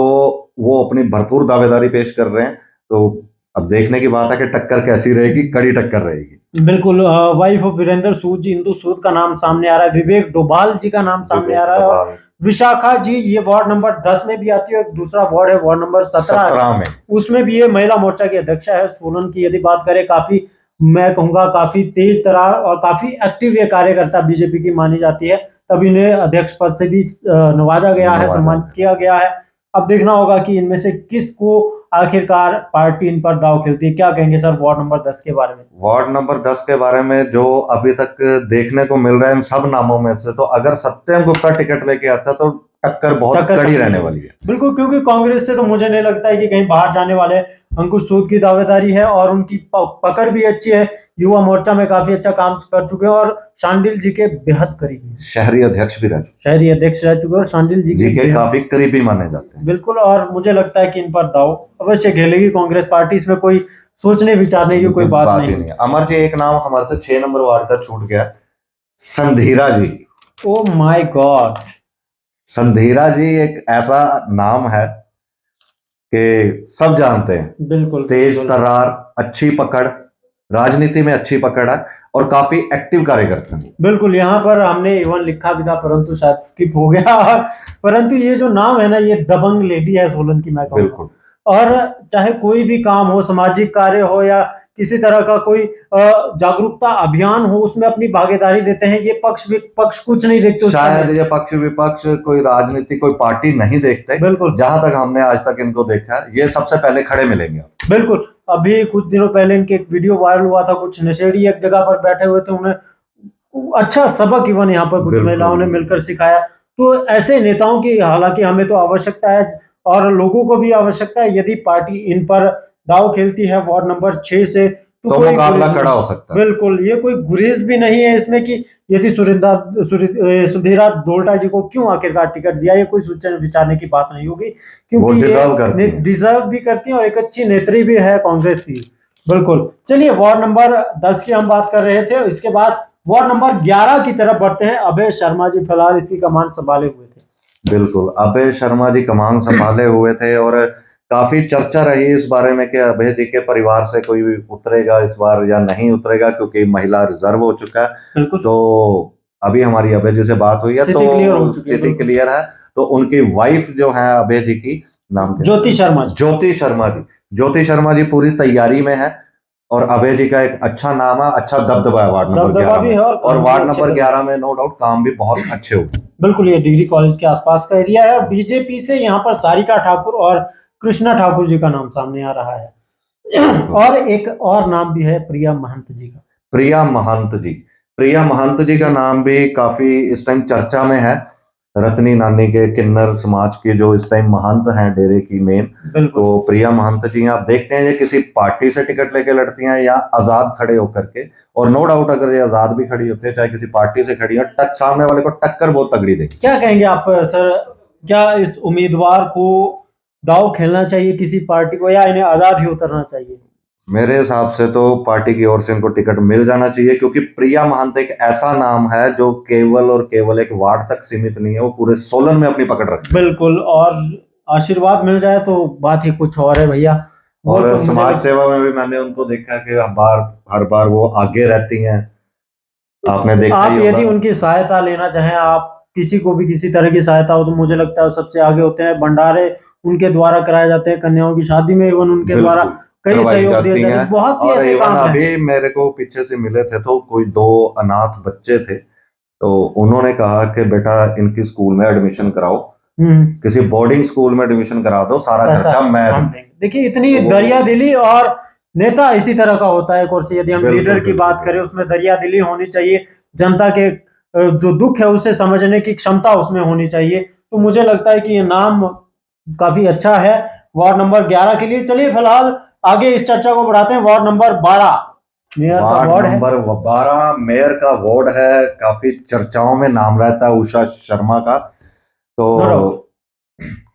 वो अपनी भरपूर दावेदारी पेश कर रहे हैं। तो अब देखने की बात है कि टक्कर कैसी रहेगी, कड़ी टक्कर रहेगी। बिल्कुल, वाइफ ऑफ वीरेंद्र सूद जी, इंदु सूद का नाम सामने आ रहा है, विवेक डोभाल जी का नाम सामने आ रहा है, विशाखा जी, ये वार्ड नंबर 10 में भी आती है। और दूसरा वार्ड है वार्ड नंबर 17 में, उसमें भी ये महिला मोर्चा की अध्यक्षा है सोलन की। यदि बात करें, काफी मैं कहूंगा काफी तेज तरार और काफी एक्टिव ये कार्यकर्ता बीजेपी की मानी जाती है, तब इन्हें अध्यक्ष पद से भी नवाजा गया है, सम्मानित किया गया है। अब देखना होगा कि इनमें से किसको आखिरकार पार्टी इन पर दाव खेलती है। क्या कहेंगे सर वार्ड नंबर 10 के बारे में? वार्ड नंबर 10 के बारे में जो अभी तक देखने को मिल रहा है इन सब नामों में से, तो अगर सत्यम गुप्ता टिकट लेके आता तो टक्कर बहुत कड़ी रहने वाली है। बिल्कुल, क्योंकि कांग्रेस से तो मुझे नहीं लगता है कि कहीं बाहर जाने वाले। अंकुश सूद की दावेदारी है और उनकी पकड़ भी अच्छी है, युवा मोर्चा में काफी अच्छा काम कर चुके हैं, और शांडिल जी के बेहद करीबी शहरी अध्यक्ष भी रह चुके, और शांडिल जी के काफी करीबी माने जाते हैं। बिल्कुल, और मुझे लगता है कि इन पर दाव अवश्य खेलेगी कांग्रेस पार्टी, इसमें कोई सोचने विचारने की कोई बात नहीं है। अमर जी, एक नाम हमारे से 6 नंबर वार्ड का छूट गया, संधीरा जी। ओ माय गॉड, संधीरा जी एक ऐसा नाम है कि सब जानते हैं। बिल्कुल, तेज तर्रार, अच्छी पकड़, राजनीति में अच्छी पकड़ है, और काफी एक्टिव कार्यकर्ता है। बिल्कुल, यहाँ पर हमने इवन लिखा भी था, परंतु शायद स्किप हो गया। परंतु ये जो नाम है ना, ये दबंग लेडी है सोलन की, मैं कहूँगा। बिल्कुल, और चाहे कोई भी काम हो, सामाजिक कार्य हो या किसी तरह का कोई जागरूकता अभियान हो, उसमें अपनी भागीदारी देते हैं। ये पक्ष विपक्ष कुछ नहीं देखते, शायद ये पक्ष विपक्ष कोई राजनीति कोई पार्टी नहीं देखते। बिल्कुल, जहां तक हमने आज तक इनको देखा है, ये सबसे पहले खड़े मिलेंगे। बिल्कुल, अभी कुछ दिनों पहले इनके एक वीडियो वायरल हुआ था, कुछ नशेड़ी एक जगह पर बैठे हुए थे, उन्हें अच्छा सबक इवन यहाँ पर कुछ महिलाओं ने मिलकर सिखाया। तो ऐसे नेताओं की हालांकि हमें तो आवश्यकता है, और लोगों को भी आवश्यकता है। यदि पार्टी इन पर दाव खेलती है वार्ड नंबर 6 से, तो कोई मुकाबला गुरेज खड़ा नहीं। हो सकता है। बिल्कुल, ये कोई गुरेज भी नहीं है इसमें कि यदि सुधीरा दोल्टा जी को क्यों आखिरकार टिकट दिया, ये कोई सोचने विचारने की बात नहीं होगी, वो क्योंकि डिजर्व करती ये हैं। डिजर्व भी करती हैं और एक अच्छी नेत्री भी है कांग्रेस की। बिल्कुल। चलिए, वार्ड नंबर 10 की हम बात कर रहे थे, इसके बाद वार्ड नंबर 11 की तरफ बढ़ते हैं। अभय शर्मा जी फिलहाल इसकी कमान संभाले हुए थे। बिल्कुल, अभय शर्मा जी कमान संभाले हुए थे और काफी चर्चा रही इस बारे में कि अभय जी के परिवार से कोई भी उतरेगा इस बार या नहीं उतरेगा, क्योंकि महिला रिजर्व हो चुका है। बिल्कुल, तो अभी हमारी अभय जी से बात हुई है स्थिति क्लियर हो तो चुकी है। स्थिति बिल्कुल, क्लियर है। तो उनकी वाइफ जो है अभय जी की, नाम क्या है? ज्योति शर्मा जी। ज्योति शर्मा जी। ज्योति शर्मा जी पूरी तैयारी में है और अभय जी का एक अच्छा नाम है, अच्छा दबदबा है वार्ड नंबर दबदबा 11 भी में। है और और काम भी वार्ड अच्छे नंबर कर रहे 11 हैं। में नो डाउट काम भी बहुत अच्छे हुए। बिल्कुल, ये डिग्री कॉलेज के आसपास का एरिया है और बीजेपी से यहाँ पर सारिका ठाकुर और कृष्णा ठाकुर जी का नाम सामने आ रहा है। और एक और नाम भी है प्रिया महंत जी का। प्रिया महंत जी। प्रिया महंत जी का नाम भी काफी इस टाइम चर्चा में है। रतनी नानी के किन्नर समाज के जो इस टाइम महंत हैं डेरे की मेन, बिल्कुल, तो प्रिया महंत जी आप देखते हैं ये किसी पार्टी से टिकट लेके लड़ती हैं या आजाद खड़े होकर के। और नो डाउट अगर ये आजाद भी खड़ी होती है चाहे किसी पार्टी से खड़ी हो, टच सामने वाले को टक्कर बहुत तगड़ी देगी। क्या कहेंगे आप सर, क्या इस उम्मीदवार को दांव खेलना चाहिए किसी पार्टी को, या इन्हें आजाद ही उतरना चाहिए? मेरे हिसाब से तो पार्टी की ओर से इनको टिकट मिल जाना चाहिए, क्योंकि प्रिया महंत एक ऐसा नाम है जो केवल और केवल एक वार्ड तक सीमित नहीं है, वो पूरे सोलन में अपनी पकड़ रखती है। बिल्कुल, और आशीर्वाद मिल जाए तो बात ही कुछ और है भैया। वो और तो मुझे समाज सेवा में भी मैंने उनको देखा कि हर बार वो आगे रहती हैं। आपने देखा आप ही यदि होगा। उनकी सहायता लेना चाहें, आप किसी को भी किसी तरह की सहायता हो, तो मुझे लगता है वो सबसे आगे होते हैं। भंडारे उनके द्वारा कराए जाते हैं, कन्याओं की शादी में इवन उनके द्वारा बिल्कुल कई करवाई सहयोग दिए जाती जाते हैं। हैं। बहुत सी और ऐसे इवन काम हैं। अभी मेरे को पीछे से मिले थे तो कोई 2 अनाथ बच्चे थे, तो उन्होंने कहा कि बेटा इनकी स्कूल में एडमिशन कराओ, किसी बोर्डिंग स्कूल में एडमिशन करा दो, सारा पैसा खर्चा मैं हम दूं। देंगे। देखिए, इतनी तो वो दरिया दिली, और नेता इसी तरह का होता है। और से यदि हम बिल्कुल लीडर की बिल्कुल बात करें, उसमें दरिया दिली होनी चाहिए। जनता के जो दुख है उसे समझने की क्षमता उसमें होनी चाहिए। तो मुझे लगता है कि ये नाम काफी अच्छा है वार्ड नंबर 11 के लिए। चलिए, फिलहाल आगे इस चर्चा को बढ़ाते हैं। वार्ड नंबर 12 मेयर का वार्ड वार्ड है। नंबर 12 मेयर का वार्ड है, काफी चर्चाओं में नाम रहता है उषा शर्मा का। तो नो डाउट।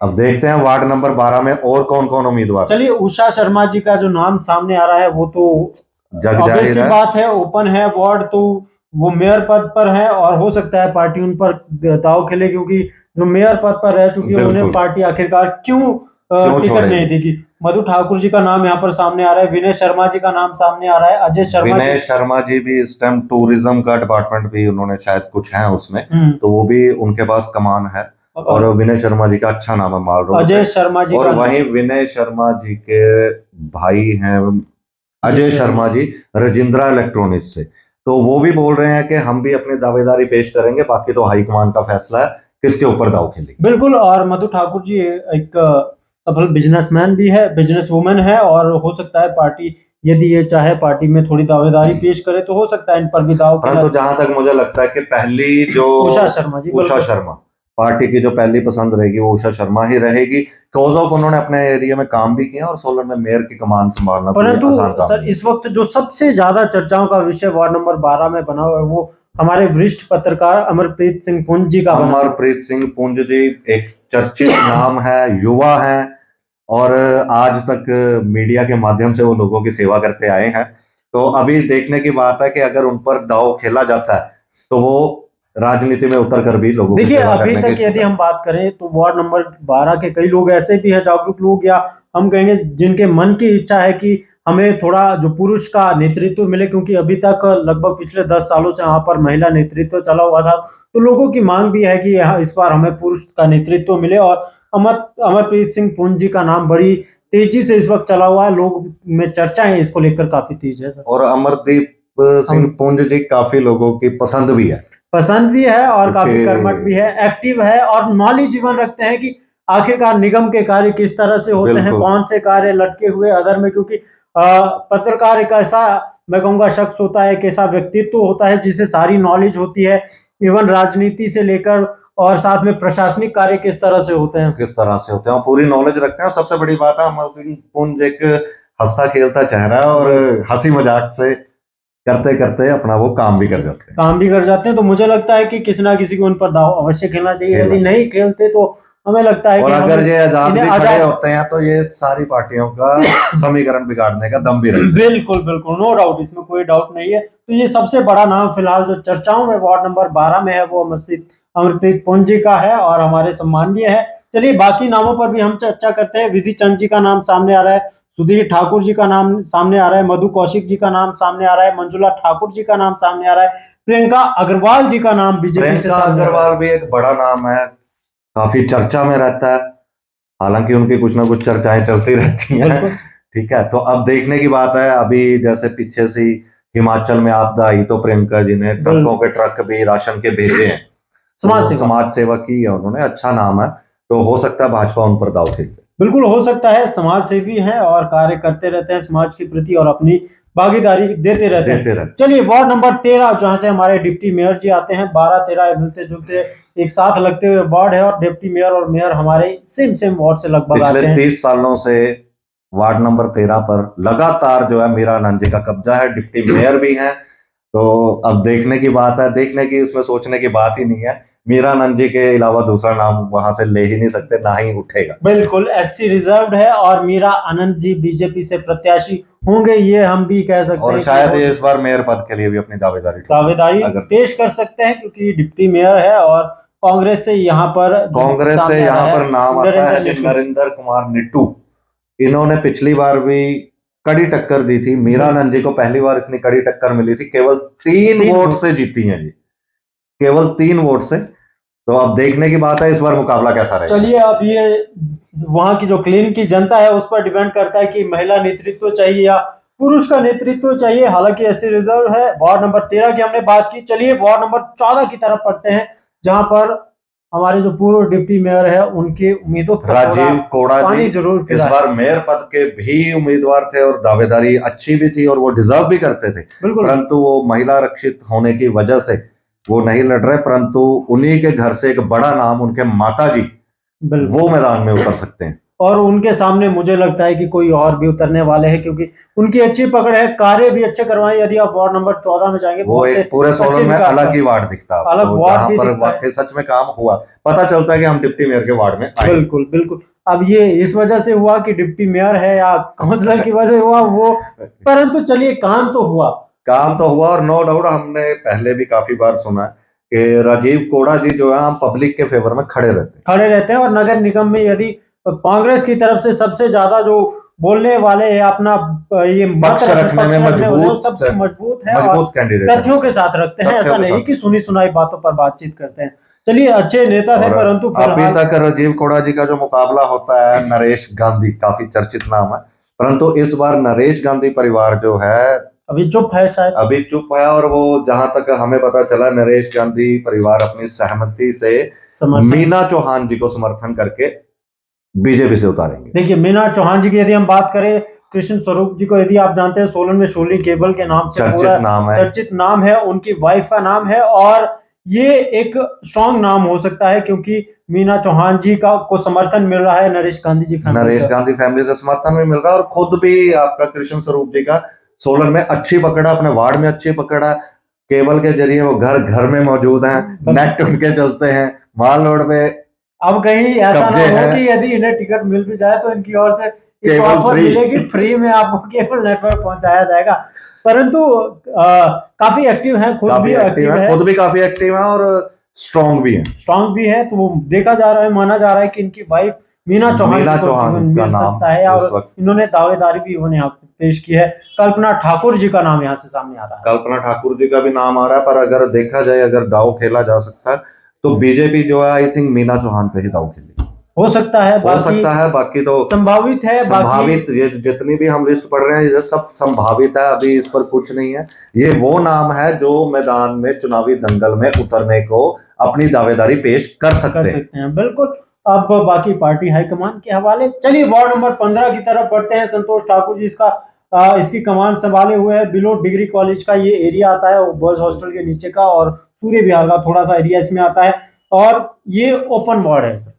अब देखते हैं वार्ड नंबर 12 में और कौन कौन उम्मीदवार चलिए, उषा शर्मा जी का जो नाम सामने आ रहा है, वो तो जग ऑब्वियस जाहिर सी है। बात है, ओपन है वार्ड, तो वो मेयर पद पर है और हो सकता है पार्टी उन पर दाव खेले, क्योंकि जो मेयर पद पर रह चुकी है उन्हें बिल्कुल, पार्टी आखिरकार क्यों क्यों टिकट नहीं छोड़ेगी। देगी। मधु ठाकुर जी का नाम यहाँ पर सामने आ रहा है, विनय शर्मा जी का नाम सामने आ रहा है, अजय शर्मा जी। विनय शर्मा जी भी इस टाइम टूरिज्म का डिपार्टमेंट भी उन्होंने शायद कुछ है उसमें, तो वो भी उनके पास कमान है। और विनय शर्मा जी का अच्छा नाम है माल रोड अजय पे। शर्मा जी और का वहीं विनय शर्मा जी के भाई हैं अजय शर्मा जी, रजिंद्रा इलेक्ट्रॉनिक्स से। तो वो भी बोल रहे हैं कि हम भी अपनी दावेदारी पेश करेंगे, बाकी तो हाईकमान का फैसला है किसके ऊपर दाव खेलेंगे। बिल्कुल। और मधु ठाकुर जी एक सफल बिजनेसमैन भी है, बिजनेस वुमेन है, और हो सकता है पार्टी यदि ये चाहे पार्टी में थोड़ी दावेदारी पेश करे तो हो सकता है इन पर भी दाव खेला। परंतु जहां तक मुझे लगता है कि पहली जो उषा शर्मा जी, उषा बिल्कुल। शर्मा पार्टी की जो पहली पसंद रहेगी वो उषा शर्मा ही रहेगी। कॉज ऑफ उन्होंने अपने एरिया में काम भी किया और सोलन में मेयर की कमान संभालना कोई परंतु आसान काम सर, नहीं। इस वक्त जो सबसे ज्यादा चर्चाओं का विषय वार्ड नंबर 12 में बना हुआ है, वो हमारे वरिष्ठ पत्रकार अमरप्रीत सिंह पुंज जी का बना हुआ है। अमरप्रीत सिंह पुंज जी एक चर्चित नाम है, युवा है और आज तक मीडिया के माध्यम से वो लोगों की सेवा करते आए हैं। तो अभी देखने की बात है कि अगर उन पर दांव खेला जाता है तो वो राजनीति में उतर कर भी लोगों की देखिए, सेवा अभी करने के तक इच्छुक यदि है। हम बात करें तो वार्ड नंबर 12 के कई लोग ऐसे भी हैं, जागरूक लोग, या हम कहेंगे जिनके मन की इच्छा है कि हमें थोड़ा जो पुरुष का नेतृत्व मिले, क्योंकि अभी तक लगभग पिछले 10 सालों से यहाँ पर महिला नेतृत्व चला हुआ था। तो लोगों की मांग भी है कि यहाँ इस बार हमें पुरुष का नेतृत्व मिले, और अमरप्रीत सिंह पुंज जी का नाम बड़ी तेजी से इस वक्त चला हुआ है। लोग में चर्चाएं इसको लेकर काफी तेज है सर। और अमरदीप सिंह पुंज जी काफी लोगों की पसंद भी है। पसंद भी है और काफी क्योंकि कर्मठ भी है, एक्टिव है, और नॉलेज जीवन रखते हैं कि आखिरकार निगम के कार्य किस तरह से होते हैं, बिल्कुल कौन से कार्य लटके हुए अधर में। क्योंकि पत्रकार एक ऐसा, मैं कहूंगा, शख्स होता है, एक ऐसा व्यक्तित्व होता है जिसे सारी नॉलेज होती है, इवन राजनीति से लेकर, और साथ में प्रशासनिक कार्य किस तरह से होते हैं। किस तरह से होते हैं और पूरी नॉलेज रखते हैं। और सबसे बड़ी बात है अमर सिंह पुंज एक हंसता खेलता चेहरा है और हंसी मजाक से करते करते अपना वो काम भी कर जाते हैं। काम भी कर जाते हैं, तो मुझे लगता है कि किसी ना किसी को उन पर दाव अवश्य खेलना चाहिए। खेलना यदि चाहिए। नहीं खेलते तो हमें लगता है और कि अगर ये आजाद इन्हें भी खड़े आजाद होते हैं तो ये सारी पार्टियों का समीकरण बिगाड़ने का दम भी रखते हैं। बिल्कुल बिल्कुल, नो डाउट, इसमें कोई डाउट नहीं है। तो ये सबसे बड़ा नाम फिलहाल जो चर्चाओं में वार्ड नंबर 12 में है वो अमरप्रीत पुंज जी का है और हमारे सम्माननीय है। चलिए बाकी नामों पर भी हम चर्चा करते हैं। विधि चंद जी का नाम सामने आ रहा है, सुधीर ठाकुर जी का नाम सामने आ रहा है, मधु कौशिक जी का नाम सामने आ रहा है, मंजुला ठाकुर जी का नाम सामने आ रहा है, प्रियंका अग्रवाल जी का नाम बीजेपी से प्रियंका सामने आ रहा है। अग्रवाल भी एक बड़ा नाम है, काफी चर्चा में रहता है, हालांकि उनकी कुछ ना कुछ चर्चाएं चलती रहती हैं। बिल्कुल ठीक है, तो अब देखने की बात है। अभी जैसे पीछे से हिमाचल में आपदा आई तो प्रियंका जी ने ट्रकों के ट्रक भी राशन के भेजे हैं, समाज तो सेवा समाज सेवा की है उन्होंने, अच्छा नाम है। तो हो सकता है भाजपा उन पर दाव खेले। बिल्कुल हो सकता है, समाज सेवी हैं और कार्य करते रहते हैं समाज के प्रति और अपनी भागीदारी देते रहते हैं। चलिए वार्ड नंबर 13 जहां से हमारे डिप्टी मेयर जी आते हैं, 12-13 मिलते जुलते एक साथ लगते हुए वार्ड है और डिप्टी मेयर और मेयर हमारे सेम सेम वार्ड से लगभग आते पिछले हैं। 30 सालों से वार्ड नंबर 13 पर लगातार जो है मीरानंद जी का कब्जा है, डिप्टी मेयर भी हैं। तो अब देखने की बात है, देखने की इसमें सोचने की बात ही नहीं है। मीरानंद जी के अलावा दूसरा नाम वहां से ले ही नहीं सकते, ना ही उठेगा। बिल्कुल एससी रिजर्व्ड है और मीरा आनंद जी बीजेपी से प्रत्याशी होंगे, ये हम भी कह सकते और हैं शायद ये इस बार मेयर पद के लिए भी अपनी दावेदारी अगर पेश कर सकते हैं क्योंकि डिप्टी मेयर है और कांग्रेस से यहाँ पर नाम आता है नरेंद्र कुमार निट्टू। इन्होंने पिछली बार भी कड़ी टक्कर दी थी, मीरानंद जी को पहली बार इतनी कड़ी टक्कर मिली थी, केवल 3 वोट से जीती हैं जी, केवल 3 वोट से। तो अब देखने की बात है इस बार मुकाबला कैसा रहेगा। चलिए अब ये वहां की जो क्लीन की जनता है उस पर डिपेंड करता है कि महिला नेतृत्व चाहिए या पुरुष का नेतृत्व चाहिए। हालांकि ऐसी रिजर्व है। वार्ड नंबर 13 की हमने बात की, चलिए वार्ड नंबर 14 की तरफ पढ़ते हैं जहां पर हमारे जो पूर्व डिप्टी मेयर है उनके उम्मीदों पर राजीव कोड़ा जी जरूर इस बार मेयर पद के भी उम्मीदवार थे और दावेदारी अच्छी भी थी और वो डिजर्व भी करते थे, परंतु वो महिला आरक्षित होने की वजह से वो नहीं लड़ रहे। परंतु उन्हीं के घर से एक बड़ा नाम उनके माता जी वो मैदान में उतर सकते हैं और उनके सामने मुझे लगता है कि कोई और भी उतरने वाले हैं क्योंकि उनकी अच्छी पकड़ है, कार्य भी अच्छे करवाए। यदि आप वार्ड नंबर 14 में जाएंगे वो एक पूरे सोलन में अलग ही वार्ड दिखता है, अलग वार्ड भी पर वाकई सच में काम हुआ, पता चलता है कि हम डिप्टी मेयर के वार्ड में आए। बिल्कुल बिल्कुल। अब ये इस वजह से हुआ कि डिप्टी मेयर है या काउंसलर की वजह से हुआ वो, परंतु चलिए काम तो हुआ और नो डाउट हमने पहले भी काफी बार सुना कि राजीव कोड़ा जी जो है हम पब्लिक के फेवर में खड़े रहते हैं और नगर निगम में यदि कांग्रेस की तरफ से सबसे ज्यादा जो बोलने वाले हैं अपना ये पक्ष रखने में सबसे मजबूत है मजबूत कैंडिडेट तथ्यों के साथ रखते हैं, ऐसा नहीं कि सुनी सुनाई बातों पर बातचीत करते हैं। चलिए अच्छे नेता थे, परंतु अभी तक राजीव कोड़ा जी का जो मुकाबला होता है नरेश गांधी, काफी चर्चित नाम है, परंतु इस बार नरेश गांधी परिवार जो है अभी चुप है, शायद अभी चुप है। और वो जहां तक हमें पता चला नरेश गांधी परिवार अपनी सहमति से मीना चौहान जी को समर्थन करके बीजेपी से उतारेंगे। देखिए मीना चौहान जी की यदि हम बात करें, कृष्ण स्वरूप जी को यदि आप जानते हैं, सोलन में शोली केबल के नाम से चर्चित नाम है, उनकी वाइफ का नाम है और ये एक स्ट्रॉन्ग नाम हो सकता है क्योंकि मीना चौहान जी को समर्थन मिल रहा है नरेश गांधी फैमिली से समर्थन भी मिल रहा है और खुद भी आपका कृष्ण स्वरूप जी का सोलन में अच्छी पकड़ है, अपने वार्ड में अच्छी पकड़ है, केबल के जरिए वो घर घर में मौजूद हैं, नेट उनके चलते हैं, माल रोड पे अब कहीं ऐसा ना हो कि यदि इन्हें टिकट मिल भी जाए तो इनकी ओर से केबल मिलेगी, फ्री में आपको केबल नेटवर्क पहुंचाया जाएगा। परंतु काफी एक्टिव है, खुद भी काफी एक्टिव है और स्ट्रांग भी है। तो वो देखा जा रहा है, माना जा रहा है कि इनकी वाइफ मीना चौहान मिल सकता है और इन्होंने दावेदारी भी इन्होंने यहाँ पेश की है। कल्पना ठाकुर जी का नाम यहाँ से सामने आ रहा है, कल्पना ठाकुर जी का भी नाम आ रहा है, पर अगर देखा जाए, अगर दाव खेला जा सकता है तो बीजेपी जो है आई थिंक मीना चौहान पे ही दाव खेलेगी। हो सकता है, बाकी तो संभावित है। ये जितनी भी हम लिस्ट पढ़ रहे हैं ये सब संभावित है, अभी इस पर कुछ नहीं है। ये वो नाम है जो मैदान में चुनावी दंगल में उतरने को अपनी दावेदारी पेश कर सकते हैं। बिल्कुल। अब बाकी पार्टी हाईकमान के हवाले। चलिए वार्ड नंबर 15 की तरफ बढ़ते हैं। संतोष ठाकुर जी इसकी कमान संभाले हुए है। बिलोट डिग्री कॉलेज का ये एरिया आता है, बॉयज हॉस्टल के नीचे का, और सूर्य विहार का थोड़ा सा एरिया इसमें आता है और ये ओपन वार्ड है सर।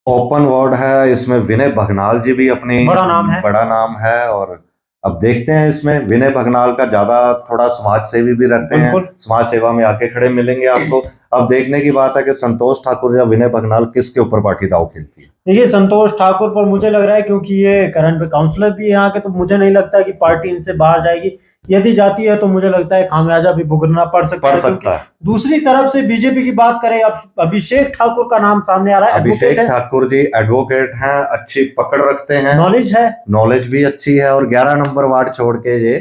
ओपन वार्ड है, इसमें विनय भगनाल जी भी अपनी बड़ा नाम है। और अब देखते हैं इसमें विनय भगनाल का ज्यादा थोड़ा समाज सेवी भी रहते हैं, बिल्कुल समाज सेवा में आके खड़े मिलेंगे आपको। अब देखने की बात है कि संतोष ठाकुर या विनय भगनाल किसके ऊपर पार्टी दाव खेलती है। देखिए, संतोष ठाकुर पर मुझे लग रहा है, क्योंकि ये करंट में काउंसलर भी है यहाँ के, तो मुझे नहीं लगता कि पार्टी इनसे बाहर जाएगी। यदि जाती है तो मुझे लगता है खामियाजा भी भुगतना पड़ सकता है। है दूसरी तरफ से बीजेपी की बात करें, अब अभिषेक ठाकुर का नाम सामने आ रहा है। अभिषेक ठाकुर जी एडवोकेट हैं, अच्छी पकड़ रखते हैं, नॉलेज भी अच्छी है, और 11 नंबर वार्ड छोड़ के ये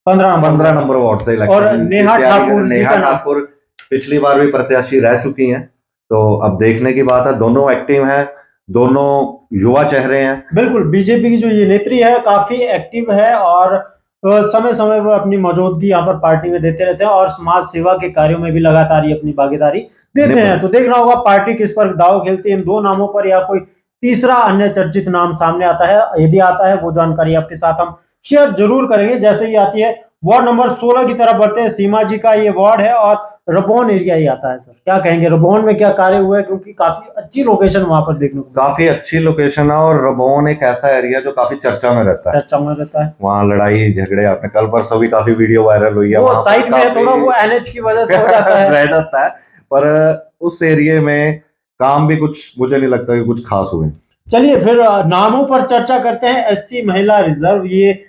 15 नंबर वार्ड से इलेक्शन और नेहा ठाकुर पिछली बार भी प्रत्याशी रह चुकी हैं। तो अब देखने की बात है, दोनों एक्टिव हैं, दोनों युवा चेहरे हैं। बिल्कुल, बीजेपी की जो ये नेत्री है काफी एक्टिव है और समय समय पर अपनी मौजूदगी यहाँ पर पार्टी में देते रहते हैं और समाज सेवा के कार्यों में भी लगातार ये अपनी भागीदारी देते हैं। तो देखना होगा पार्टी किस पर दाव खेलती है, इन दो नामों पर या कोई तीसरा अन्य चर्चित नाम सामने आता है। यदि आता है वो जानकारी आपके साथ हम शेयर जरूर करेंगे जैसे ही आती है। वार्ड नंबर 16 की तरफ बढ़ते हैं। सीमा जी का ये वार्ड है और रबौन एरिया ही आता है। सर क्या कहेंगे, रबौन में क्या कार्य हुआ है, क्योंकि काफी अच्छी लोकेशन वहां पर देखने को, काफी अच्छी लोकेशन है, और रबौन एक ऐसा एरिया जो काफी चर्चा में रहता है। वहाँ लड़ाई झगड़े, आपने कल परसों भी काफी वीडियो वायरल हुई है, वो साइड में थोड़ा वो एनएच की वजह से हो जाता है रह जाता है, पर उस एरिया में काम भी कुछ मुझे नहीं लगता कि कुछ खास हुए। चलिए फिर नामों पर चर्चा करते हैं। एससी महिला रिजर्व, ये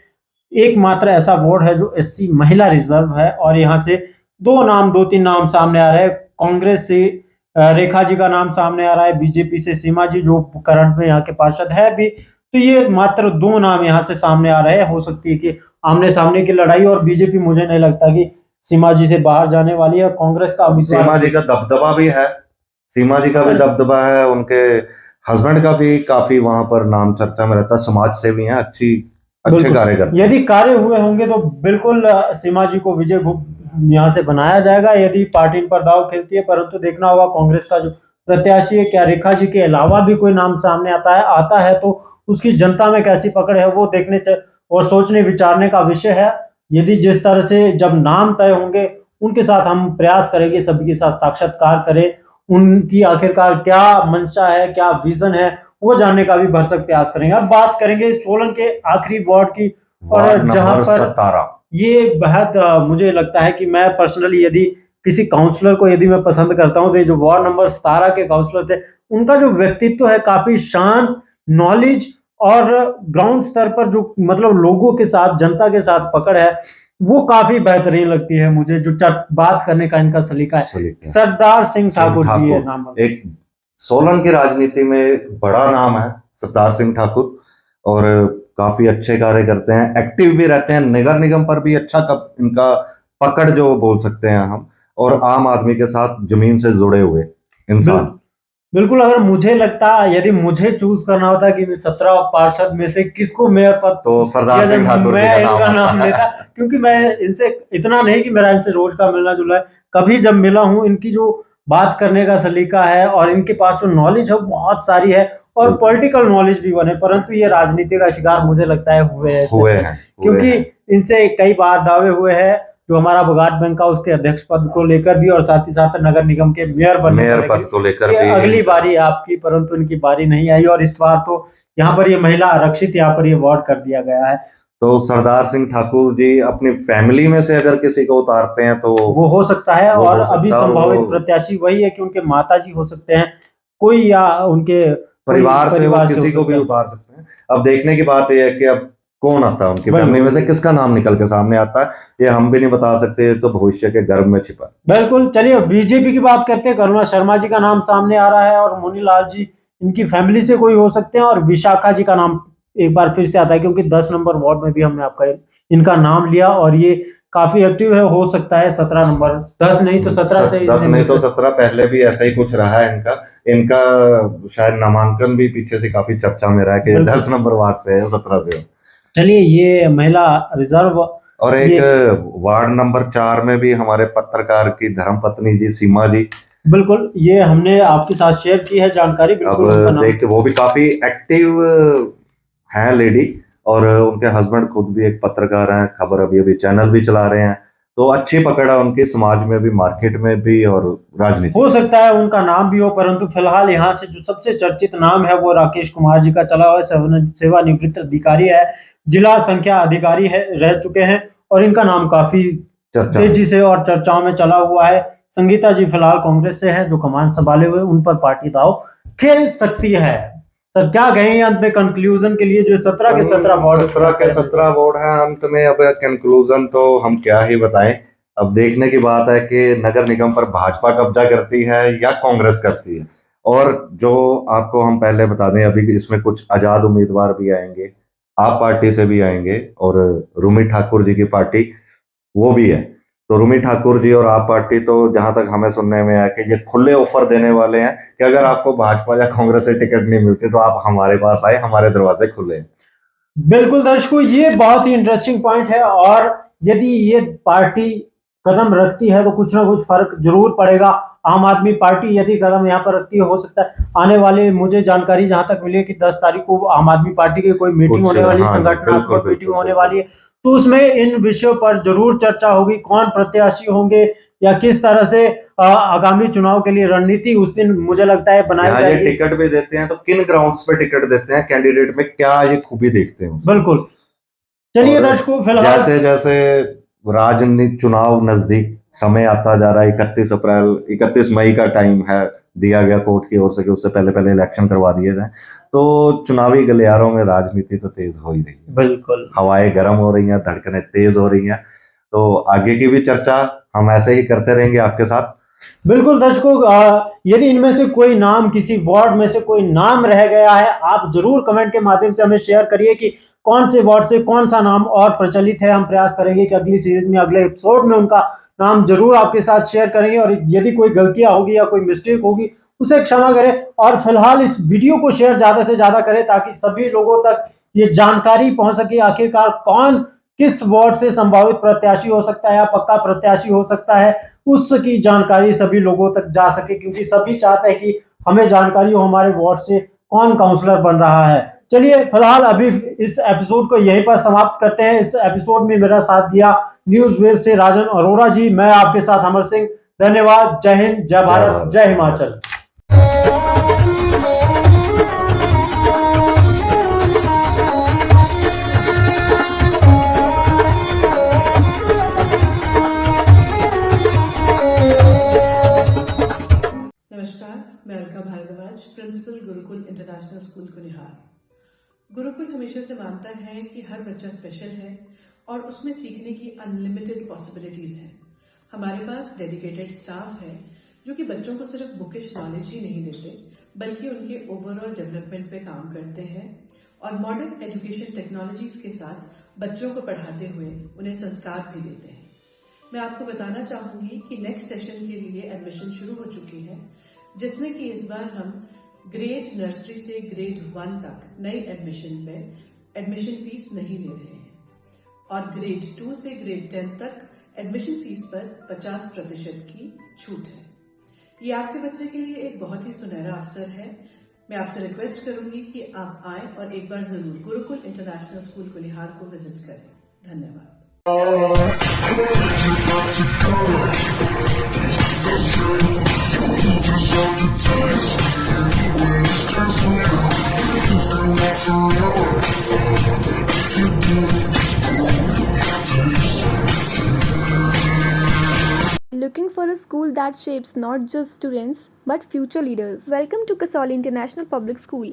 एकमात्र ऐसा वार्ड है जो एससी महिला रिजर्व है और यहाँ से दो तीन नाम सामने आ रहे हैं। कांग्रेस से रेखा जी का नाम सामने आ रहा है, बीजेपी से सीमा जी जो करंट में यहाँ के पार्षद है भी। तो ये मात्र दो नाम यहाँ से सामने आ रहे हैं। हो सकती है कि आमने सामने की लड़ाई, और बीजेपी मुझे नहीं लगता कि सीमा जी से बाहर जाने वाली है। कांग्रेस का सीमा जी का दबदबा भी है, सीमा जी का भी दबदबा है, उनके हस्बैंड का भी काफी वहां पर नाम चर्चा में रहता है, समाज सेवी हैं, अच्छे कार्य करते हैं। यदि कार्य हुए होंगे तो बिल्कुल सीमा जी को विजय यहाँ से बनाया जाएगा यदि पार्टी इन पर दाव खेलती है। परंतु देखना होगा कांग्रेस का जो प्रत्याशी है, क्या रेखा जी के अलावा भी कोई नाम सामने आता है तो उसकी जनता में कैसी पकड़ है, वो देखने और सोचने विचारने का विषय है। यदि जिस तरह से जब नाम तय होंगे उनके साथ हम प्रयास करेंगे, सभी के साथ साक्षात्कार करें, उनकी आखिरकार क्या मंशा है, क्या विजन है, वो जानने का भी भरसक प्रयास करेंगे। अब बात करेंगे सोलन के आखिरी वार्ड की, और जहां पर ये बेहद मुझे लगता है कि मैं पर्सनली यदि किसी काउंसलर को यदि मैं पसंद करता हूं तो ये जो वार्ड नंबर 17 के काउंसलर थे, उनका जो व्यक्तित्व है काफी शांत, नॉलेज और ग्राउंड स्तर पर जो मतलब लोगों के साथ, जनता के साथ पकड़ है, वो काफी बेहतरीन लगती है मुझे। जो बात करने का इनका सलीका है, सरदार सिंह ठाकुर जी है नाम। एक सोलन की राजनीति में बड़ा नाम है सरदार सिंह ठाकुर, और काफी अच्छे कार्य करते हैं, एक्टिव भी रहते हैं, नगर निगम पर भी अच्छा इनका पकड़ जो बोल सकते हैं हम, और आम आदमी के साथ जमीन से जुड़े हुए इंसान। बिल्कुल, अगर मुझे लगता, यदि मुझे चूज करना होता कि मैं 17 पार्षद में से किसको मेयर पद, तो सरदार सिंह ठाकुर मैं इनका नाम लेता, क्योंकि मैं इनसे इतना नहीं कि मेरा इनसे रोज का मिलना जुलना है, कभी जब मिला हूं, इनकी जो बात करने का सलीका है और इनके पास जो नॉलेज है बहुत सारी है, और पॉलिटिकल नॉलेज भी बने, परंतु ये राजनीति का शिकार मुझे लगता है हुए हैं, क्योंकि इनसे कई बार दावे हुए हैं जो हमारा बगाट बैंक का उसके अध्यक्ष पद को लेकर भी, और साथ ही साथ नगर निगम के मेयर पद को लेकर भी अगली बारी आपकी, परंतु इनकी बारी नहीं आई, और इस बार तो यहाँ पर ये महिला आरक्षित यहाँ पर ये वार्ड कर दिया गया है। तो सरदार सिंह ठाकुर जी अपनी फैमिली में से अगर किसी को उतारते हैं तो वो हो सकता है, और अभी संभावित प्रत्याशी वही है कि उनके माता जी हो सकते हैं कोई, या उनके परिवार से वो किसी को भी उतार सकते हैं। अब देखने की बात यह है कि अब कौन आता है उनकी फैमिली में से, किसका नाम निकल के सामने आता है, ये हम भी नहीं बता सकते, तो भविष्य के गर्भ में छिपा। बिल्कुल, चलिए बीजेपी की बात करते हैं। करुणा शर्मा जी का नाम सामने आ रहा है, और मुनीलाल जी इनकी फैमिली से कोई हो सकते हैं, और विशाखा जी का नाम एक बार फिर से आता है, क्योंकि 10 नंबर वार्ड में भी हमने आपका इनका नाम लिया, और ये काफी एक्टिव है। हो सकता है 17 नंबर, 10 नहीं तो 17 से, 10 नहीं तो 17, पहले भी ऐसा ही कुछ रहा है इनका शायद नामांकन भी पीछे से काफी चर्चा में रहा है कि 10 नंबर वार्ड से है, 17 से। चलिए, ये महिला रिजर्व, और एक वार्ड नंबर 4 में भी हमारे पत्रकार की धर्मपत्नी जी सीमा जी, बिल्कुल, ये हमने आपके साथ शेयर की है जानकारी। अब देखते, वो भी काफी एक्टिव है लेडी, और उनके हस्बैंड खुद भी एक पत्रकार हैं, खबर अभी चैनल भी चला रहे हैं, तो अच्छी पकड़ है उनकी समाज में भी, मार्केट में भी और राजनीति। हो सकता है उनका नाम भी हो, परंतु फिलहाल यहाँ से जो सबसे चर्चित नाम है वो राकेश कुमार जी का चला हुआ है। सेवानिवृत्त अधिकारी है, जिला संख्या अधिकारी है, रह चुके हैं और इनका नाम काफी तेजी से और चर्चाओं में चला हुआ है। संगीता जी फिलहाल कांग्रेस से है, जो कमान संभाले हुए, उन पर पार्टी दाव खेल सकती है। सर क्या कहेंगे अंत में कंक्लूजन के लिए, जो 17 के 17 वार्ड 17 के 17 वार्ड है अंत में। अब कंक्लूजन तो हम क्या ही बताएं, अब देखने की बात है कि नगर निगम पर भाजपा कब्जा करती है या कांग्रेस करती है। और जो आपको हम पहले बता दें, अभी इसमें कुछ आजाद उम्मीदवार भी आएंगे, आप पार्टी से भी आएंगे और रूमी ठाकुर जी की पार्टी वो भी है। तो रूमी ठाकुर जी और आप पार्टी तो जहां तक हमें सुनने में आया कि ये खुले ऑफर देने वाले हैं कि अगर आपको भाजपा या कांग्रेस से टिकट नहीं मिलती तो आप हमारे पास आए, हमारे दरवाजे खुले हैं। बिल्कुल दर्शकों, ये बहुत ही इंटरेस्टिंग पॉइंट है और यदि ये पार्टी कदम रखती है तो कुछ ना कुछ फर्क जरूर पड़ेगा। आम आदमी पार्टी यदि कदम यहाँ पर रखती है, हो सकता है आने वाले, मुझे जानकारी जहां तक मिली है कि 10 तारीख को आम आदमी पार्टी की कोई मीटिंग होने वाली है, संगठनात्मक मीटिंग होने वाली है, तो उसमें इन विषयों पर जरूर चर्चा होगी। कौन प्रत्याशी होंगे या किस तरह से आगामी चुनाव के लिए रणनीति उस दिन मुझे लगता है बनाई जाएगी। टिकट भी देते हैं तो किन ग्राउंड्स पे टिकट देते हैं, कैंडिडेट में क्या ये खूबी देखते हैं। बिल्कुल। चलिए दर्शकों, फिलहाल जैसे जैसे राजनीतिक चुनाव नजदीक समय आता जा रहा है, 31 मई का टाइम है दिया गया कोर्ट की ओर से कि उससे पहले पहले इलेक्शन करवा दिए जाए, तो चुनावी गलियारों में राजनीति तो तेज हो ही रही है। बिल्कुल, हवाएं गर्म हो रही हैं, धड़कनें तेज हो रही हैं। तो आगे की भी चर्चा हम ऐसे ही करते रहेंगे आपके साथ। बिल्कुल दर्शकों, यदि इनमें से कोई नाम, किसी वार्ड में से कोई नाम रह गया है, आप जरूर कमेंट के माध्यम से हमें शेयर करिए कि कौन से वार्ड से कौन सा नाम और प्रचलित है। हम प्रयास करेंगे कि अगली सीरीज में, अगले एपिसोड में उनका नाम जरूर आपके साथ शेयर करेंगे और यदि कोई गलतियां होगी या कोई मिस्टेक होगी उसे क्षमा करें। और फिलहाल इस वीडियो को शेयर ज्यादा से ज्यादा करें ताकि सभी लोगों तक ये जानकारी पहुंच सके आखिरकार कौन किस वार्ड से संभावित प्रत्याशी हो सकता है या पक्का प्रत्याशी हो सकता है, उसकी जानकारी सभी लोगों तक जा सके, क्योंकि सभी चाहते हैं कि हमें जानकारी हो हमारे वार्ड से कौन काउंसलर बन रहा है। चलिए फिलहाल अभी इस एपिसोड को यहीं पर समाप्त करते हैं। इस एपिसोड में मेरा साथ दिया न्यूज वेब से राजन अरोड़ा जी, मैं आपके साथ अमर सिंह। धन्यवाद। जय हिंद, जय भारत, जय हिमाचल। मैं Alka Bhardwaj, principal Gurukul international school Kunihar. Gurukul हमेशा से मानता है कि हर बच्चा स्पेशल है और उसमें सीखने की अनलिमिटेड पॉसिबिलिटीज हैं। हमारे पास डेडिकेटेड स्टाफ है जो कि बच्चों को सिर्फ बुकिश नॉलेज ही नहीं देते बल्कि उनके ओवरऑल डेवलपमेंट पे काम करते हैं और मॉडर्न एजुकेशन टेक्नोलॉजीज के साथ बच्चों को पढ़ाते हुए उन्हें संस्कार भी देते हैं। मैं आपको बताना चाहूंगी कि नेक्स्ट सेशन के लिए एडमिशन शुरू हो चुकी है, जिसमें कि इस बार हम ग्रेड नर्सरी से ग्रेड 1 तक नई एडमिशन पे एडमिशन फीस नहीं ले रहे हैं और ग्रेड 2 से ग्रेड 10 तक एडमिशन फीस पर 50% की छूट है। ये आपके बच्चे के लिए एक बहुत ही सुनहरा अवसर है। मैं आपसे रिक्वेस्ट करूंगी कि आप आए और एक बार जरूर गुरुकुल इंटरनेशनल स्कूल कुनिहार को विजिट करें। धन्यवाद। Looking for a school that shapes not just students but future leaders? Welcome to Kasoli International Public School,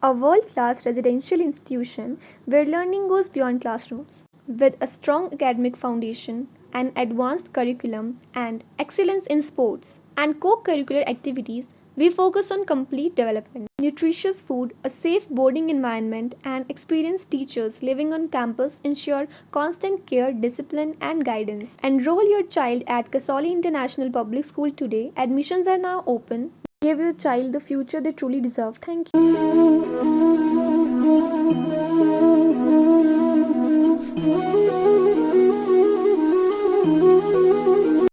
a world-class residential institution where learning goes beyond classrooms. With a strong academic foundation, an advanced curriculum, and excellence in sports and co-curricular activities, we focus on complete development. Nutritious food, a safe boarding environment, and experienced teachers living on campus ensure constant care, discipline, and guidance. Enroll your child at Kasoli International Public School today. Admissions are now open. Give your child the future they truly deserve. Thank you.